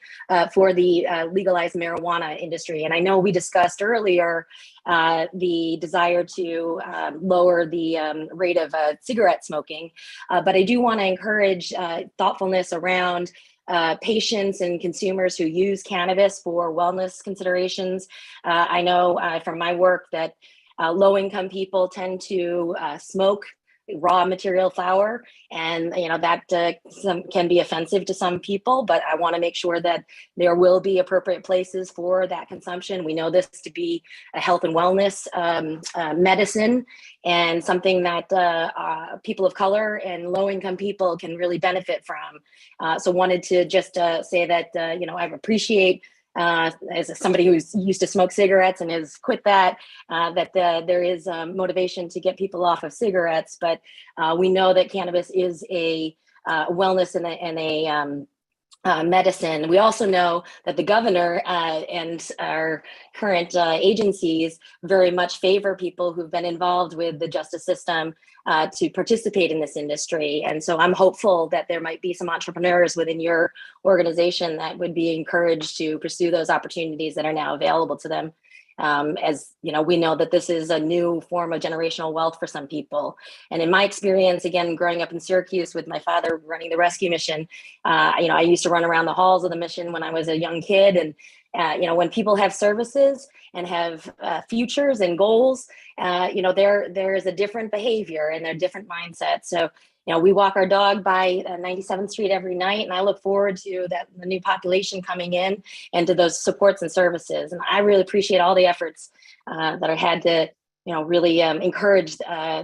for the legalized marijuana industry. And I know we discussed earlier the desire to lower the rate of cigarette smoking, but I do want to encourage thoughtfulness around patients and consumers who use cannabis for wellness considerations. I know from my work that low-income people tend to smoke raw material flour, and that can be offensive to some people, but I want to make sure that there will be appropriate places for that consumption. We know this to be a health and wellness medicine, and something that people of color and low-income people can really benefit from. So wanted to just say that I appreciate, as somebody who's used to smoke cigarettes and has quit that, that there is motivation to get people off of cigarettes, but we know that cannabis is a wellness and a medicine. We also know that the governor and our current agencies very much favor people who've been involved with the justice system to participate in this industry. And so I'm hopeful that there might be some entrepreneurs within your organization that would be encouraged to pursue those opportunities that are now available to them. As we know that this is a new form of generational wealth for some people. And in my experience, again, growing up in Syracuse with my father running the rescue mission, I used to run around the halls of the mission when I was a young kid. And, when people have services and have futures and goals, there is a different behavior and a different mindset. So, we walk our dog by 97th Street every night, and I look forward to the new population coming in and to those supports and services. And I really appreciate all the efforts that are had to, really encourage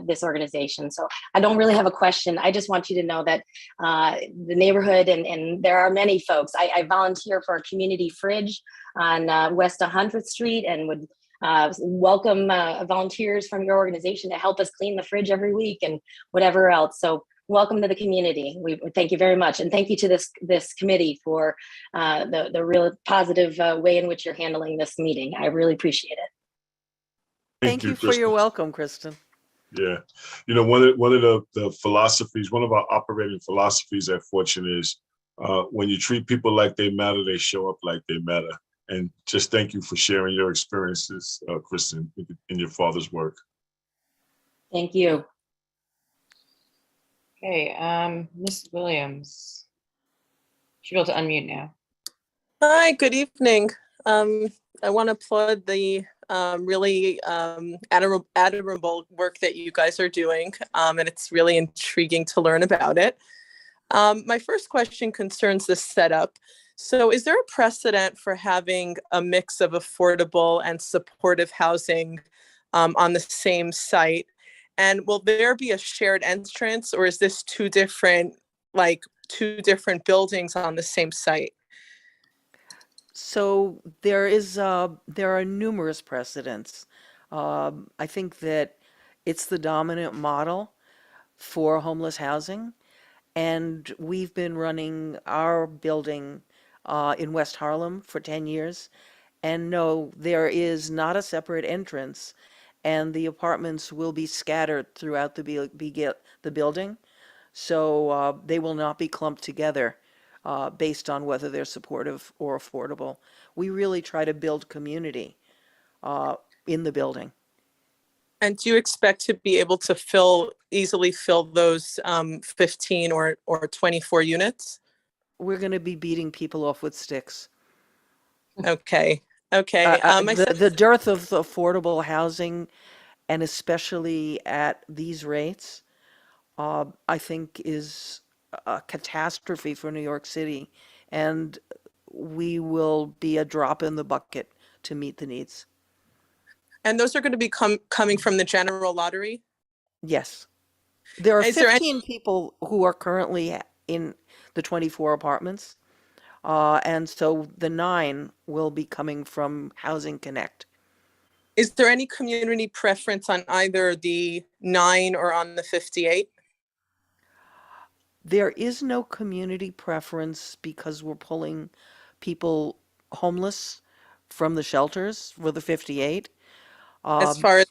this organization. So I don't really have a question. I just want you to know that the neighborhood, and there are many folks. I volunteer for a community fridge on West 100th Street, and would welcome volunteers from your organization to help us clean the fridge every week and whatever else. So welcome to the community. We thank you very much. And thank you to this committee for the real positive way in which you're handling this meeting. I really appreciate it. Thank you for Kristen. your welcome, Kristen. Yeah. One of the philosophies, one of our operating philosophies at Fortune is when you treat people like they matter, they show up like they matter. And just thank you for sharing your experiences, Kristen, in your father's work. Thank you. Okay, Ms. Williams. Should be able to unmute now. Hi, good evening. I want to applaud the really admirable work that you guys are doing, and it's really intriguing to learn about it. My first question concerns the setup. So is there a precedent for having a mix of affordable and supportive housing on the same site? And will there be a shared entrance, or is this two different buildings on the same site? So there are numerous precedents. I think that it's the dominant model for homeless housing, and we've been running our building in West Harlem for 10 years. And no, there is not a separate entrance, and the apartments will be scattered throughout the building. So they will not be clumped together based on whether they're supportive or affordable. We really try to build community in the building. And do you expect to be able to easily fill those 15 or 24 units? We're going to be beating people off with sticks. Okay. The dearth of affordable housing, and especially at these rates, I think is a catastrophe for New York City, and we will be a drop in the bucket to meet the needs. And those are going to be coming from the general lottery? Yes. There are Is there 15 people who are currently in the 24 apartments, and so the 9 will be coming from Housing Connect. Is there any community preference on either the 9 or on the 58? There is no community preference because we're pulling people homeless from the shelters for the 58. As far as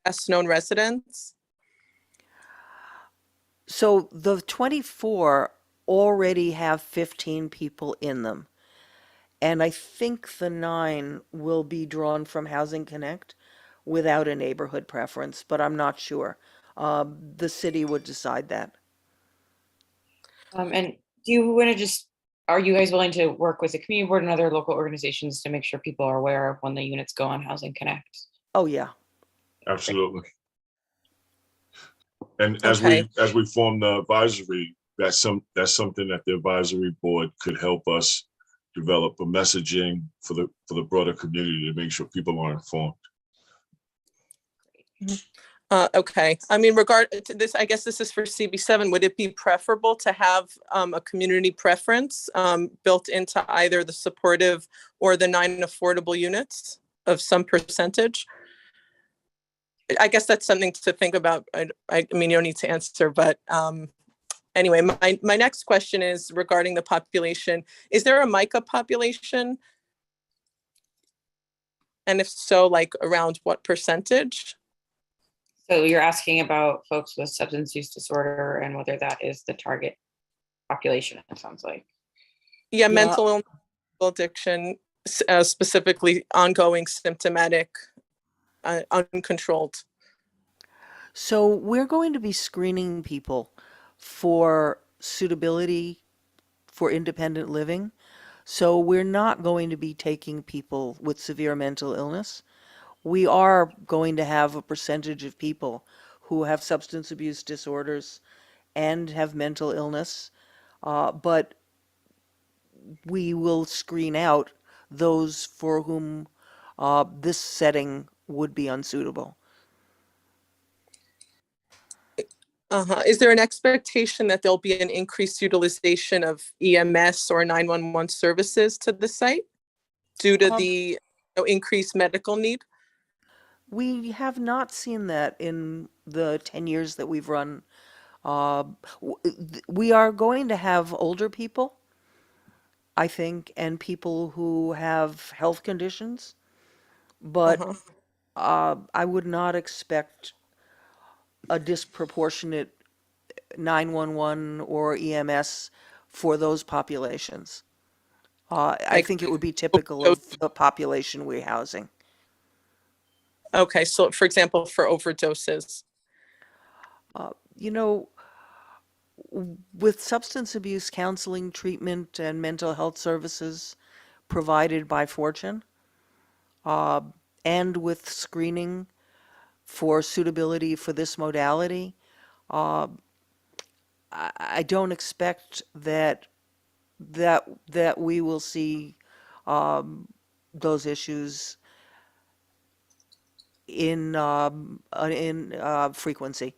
best known residents? So the 24 already have 15 people in them. And I think the 9 will be drawn from Housing Connect without a neighborhood preference, but I'm not sure. The city would decide that. And do you want to are you guys willing to work with the community board and other local organizations to make sure people are aware of when the units go on Housing Connect? Oh, yeah. Absolutely. And as we form the advisory, that's something that the advisory board could help us develop a messaging for the broader community to make sure people are informed. Okay, I mean, regard to this, I guess this is for CB7. Would it be preferable to have a community preference built into either the supportive or the 9 affordable units of some percentage? I guess that's something to think about. I mean, you don't need to answer, but anyway, my next question is regarding the population. Is there a MICA population? And if so, like around what percentage? So you're asking about folks with substance use disorder and whether that is the target population, it sounds like. Yeah, mental illness, addiction, specifically ongoing, symptomatic, uncontrolled. So we're going to be screening people for suitability for independent living. So we're not going to be taking people with severe mental illness. We are going to have a percentage of people who have substance abuse disorders and have mental illness, but we will screen out those for whom this setting would be unsuitable. Is there an expectation that there'll be an increased utilization of EMS or 911 services to the site due to the increased medical need? We have not seen that in the 10 years that we've run. We are going to have older people, I think, and people who have health conditions, but I would not expect a disproportionate 911 or EMS for those populations. I think it would be typical of the population we're housing. Okay, so for example, for overdoses. You know, with substance abuse counseling, treatment, and mental health services provided by Fortune, and with screening for suitability for this modality, I don't expect that we will see those issues in frequency.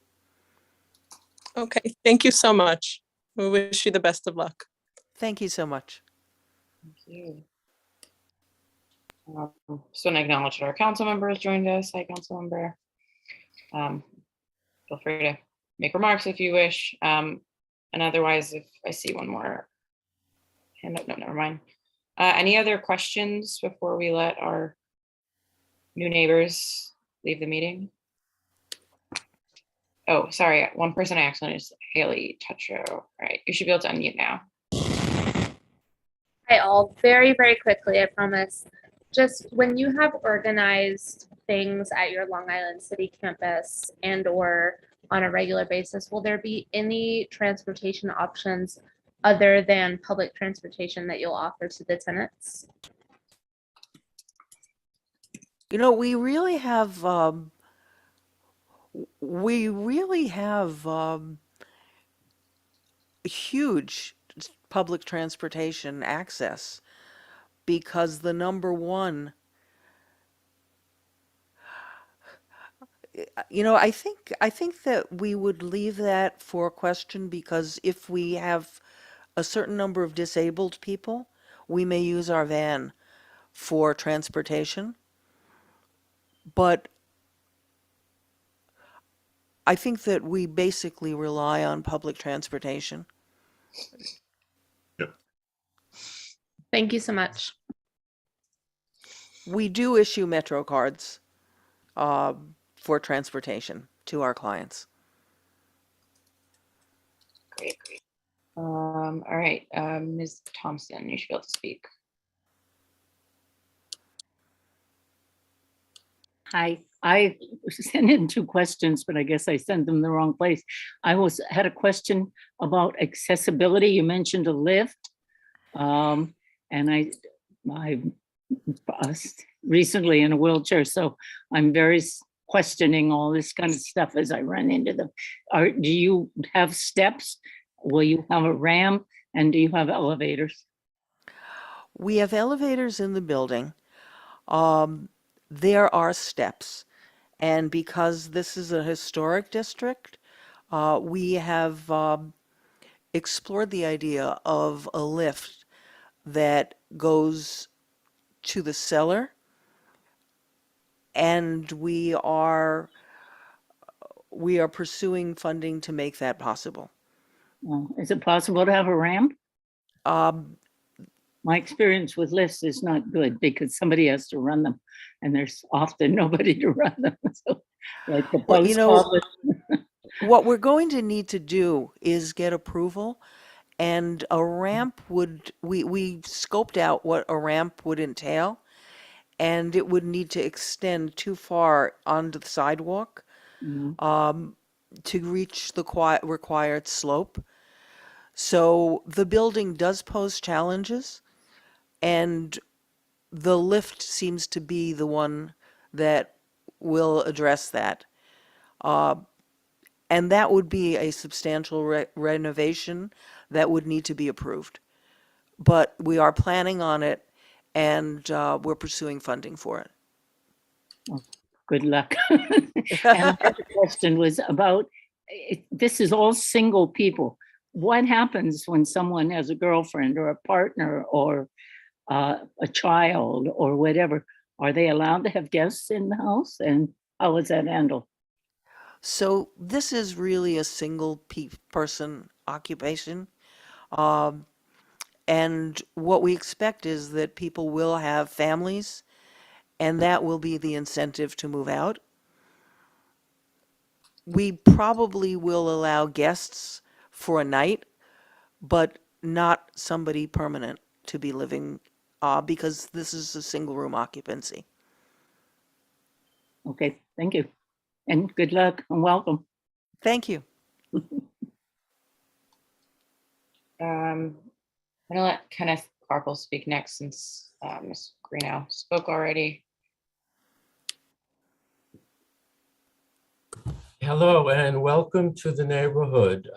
Okay, thank you so much. We wish you the best of luck. Thank you so much. Thank you. Just want to acknowledge that our council member has joined us. Hi, council member. Feel free to make remarks if you wish. And otherwise, if I see one more hand up, no, never mind. Any other questions before we let our new neighbors leave the meeting? Oh, sorry, one person I accidentally is Haley Tetro. All right, you should be able to unmute now. Hi all, very, very quickly, I promise. Just when you have organized things at your Long Island City campus and or on a regular basis, will there be any transportation options other than public transportation that you'll offer to the tenants? You know, we really have huge public transportation access, because the number one, you know, I think that we would leave that for a question, because if we have a certain number of disabled people, we may use our van for transportation. But I think that we basically rely on public transportation. Yep. Thank you so much. We do issue Metro cards for transportation to our clients. Great. All right, Ms. Thompson, you should be able to speak. Hi, I sent in 2 questions, but I guess I sent them the wrong place. I had a question about accessibility. You mentioned a lift, and I recently in a wheelchair, so I'm very questioning all this kind of stuff as I run into them. Do you have steps? Will you have a ramp? And do you have elevators? We have elevators in the building. There are steps. And because this is a historic district, we have explored the idea of a lift that goes to the cellar. And we are pursuing funding to make that possible. Is it possible to have a ramp? Um, My experience with lifts is not good because somebody has to run them, and there's often nobody to run them. So, like the Well, post office. what we're going to need to do is get approval, and a ramp would, we scoped out what a ramp would entail, and it would need to extend too far onto the sidewalk to reach the required slope. So the building does pose challenges, and the lift seems to be the one that will address that. And that would be a substantial renovation that would need to be approved. But we are planning on it, and we're pursuing funding for it. Good luck. And my other question was about, this is all single people. What happens when someone has a girlfriend or a partner or a child or whatever? Are they allowed to have guests in the house? And how is that handled? So this is really a single person occupation. And what we expect is that people will have families, and that will be the incentive to move out. We probably will allow guests for a night, but not somebody permanent to be living, because this is a single room occupancy. Okay, thank you. And good luck and welcome. Thank you. I'm gonna let Kenneth Carpel speak next since Ms. Greeno spoke already. Hello and welcome to the neighborhood.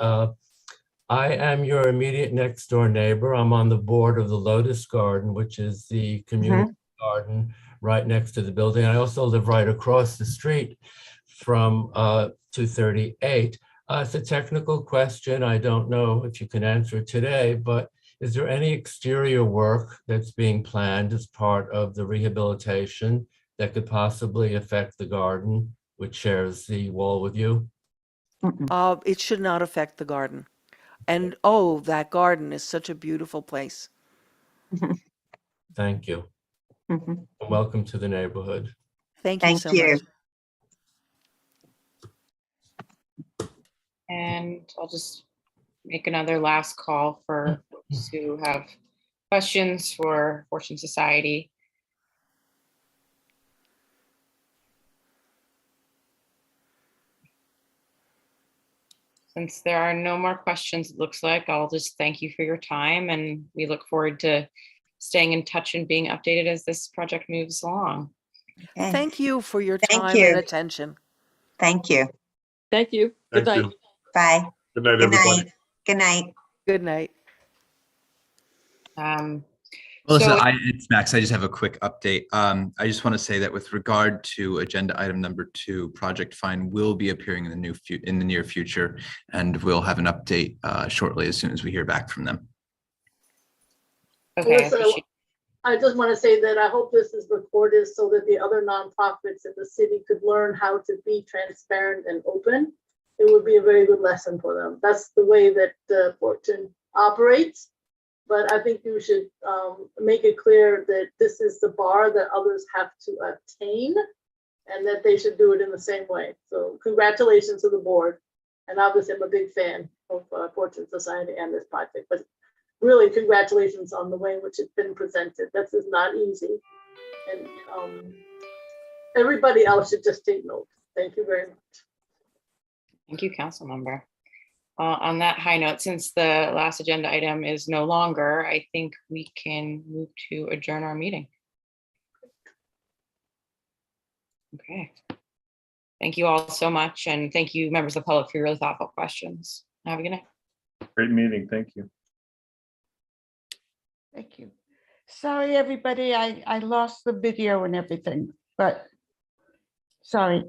I am your immediate next door neighbor. I'm on the board of the Lotus Garden, which is the community garden right next to the building. I also live right across the street from 238. It's a technical question. I don't know if you can answer it today, but is there any exterior work that's being planned as part of the rehabilitation that could possibly affect the garden, which shares the wall with you? It should not affect the garden. And oh, that garden is such a beautiful place. Thank you. And welcome to the neighborhood. Thank you so much. And I'll just make another last call for folks who have questions for Fortune Society. Since there are no more questions, it looks like I'll just thank you for your time, and we look forward to staying in touch and being updated as this project moves along. Thank you for your Thank time you. and attention. Thank you. Thank you. Good Thank night. you. Bye. Good night, Good everybody. night. Good night. Good night. Melissa, So- it's Max. I just have a quick update. I just want to say that with regard to agenda item number 2, Project Find will be appearing in the near future, and we'll have an update shortly as soon as we hear back from them. Okay, Melissa, I just want to say that I hope this is recorded so that the other nonprofits in the city could learn how to be transparent and open. It would be a very good lesson for them. That's the way that Fortune operates. But I think you should make it clear that this is the bar that others have to attain, and that they should do it in the same way. So congratulations to the board. And obviously I'm a big fan of Fortune Society and this project, but really congratulations on the way in which it's been presented. This is not easy. And everybody else should just take note. Thank you very much. Thank you, council member. On that high note, since the last agenda item is no longer, I think we can move to adjourn our meeting. Okay. Thank you all so much. And thank you, members of the public, for your really thoughtful questions. Have a good night. Great meeting. Thank you. Thank you. Sorry, everybody, I lost the video and everything, but sorry.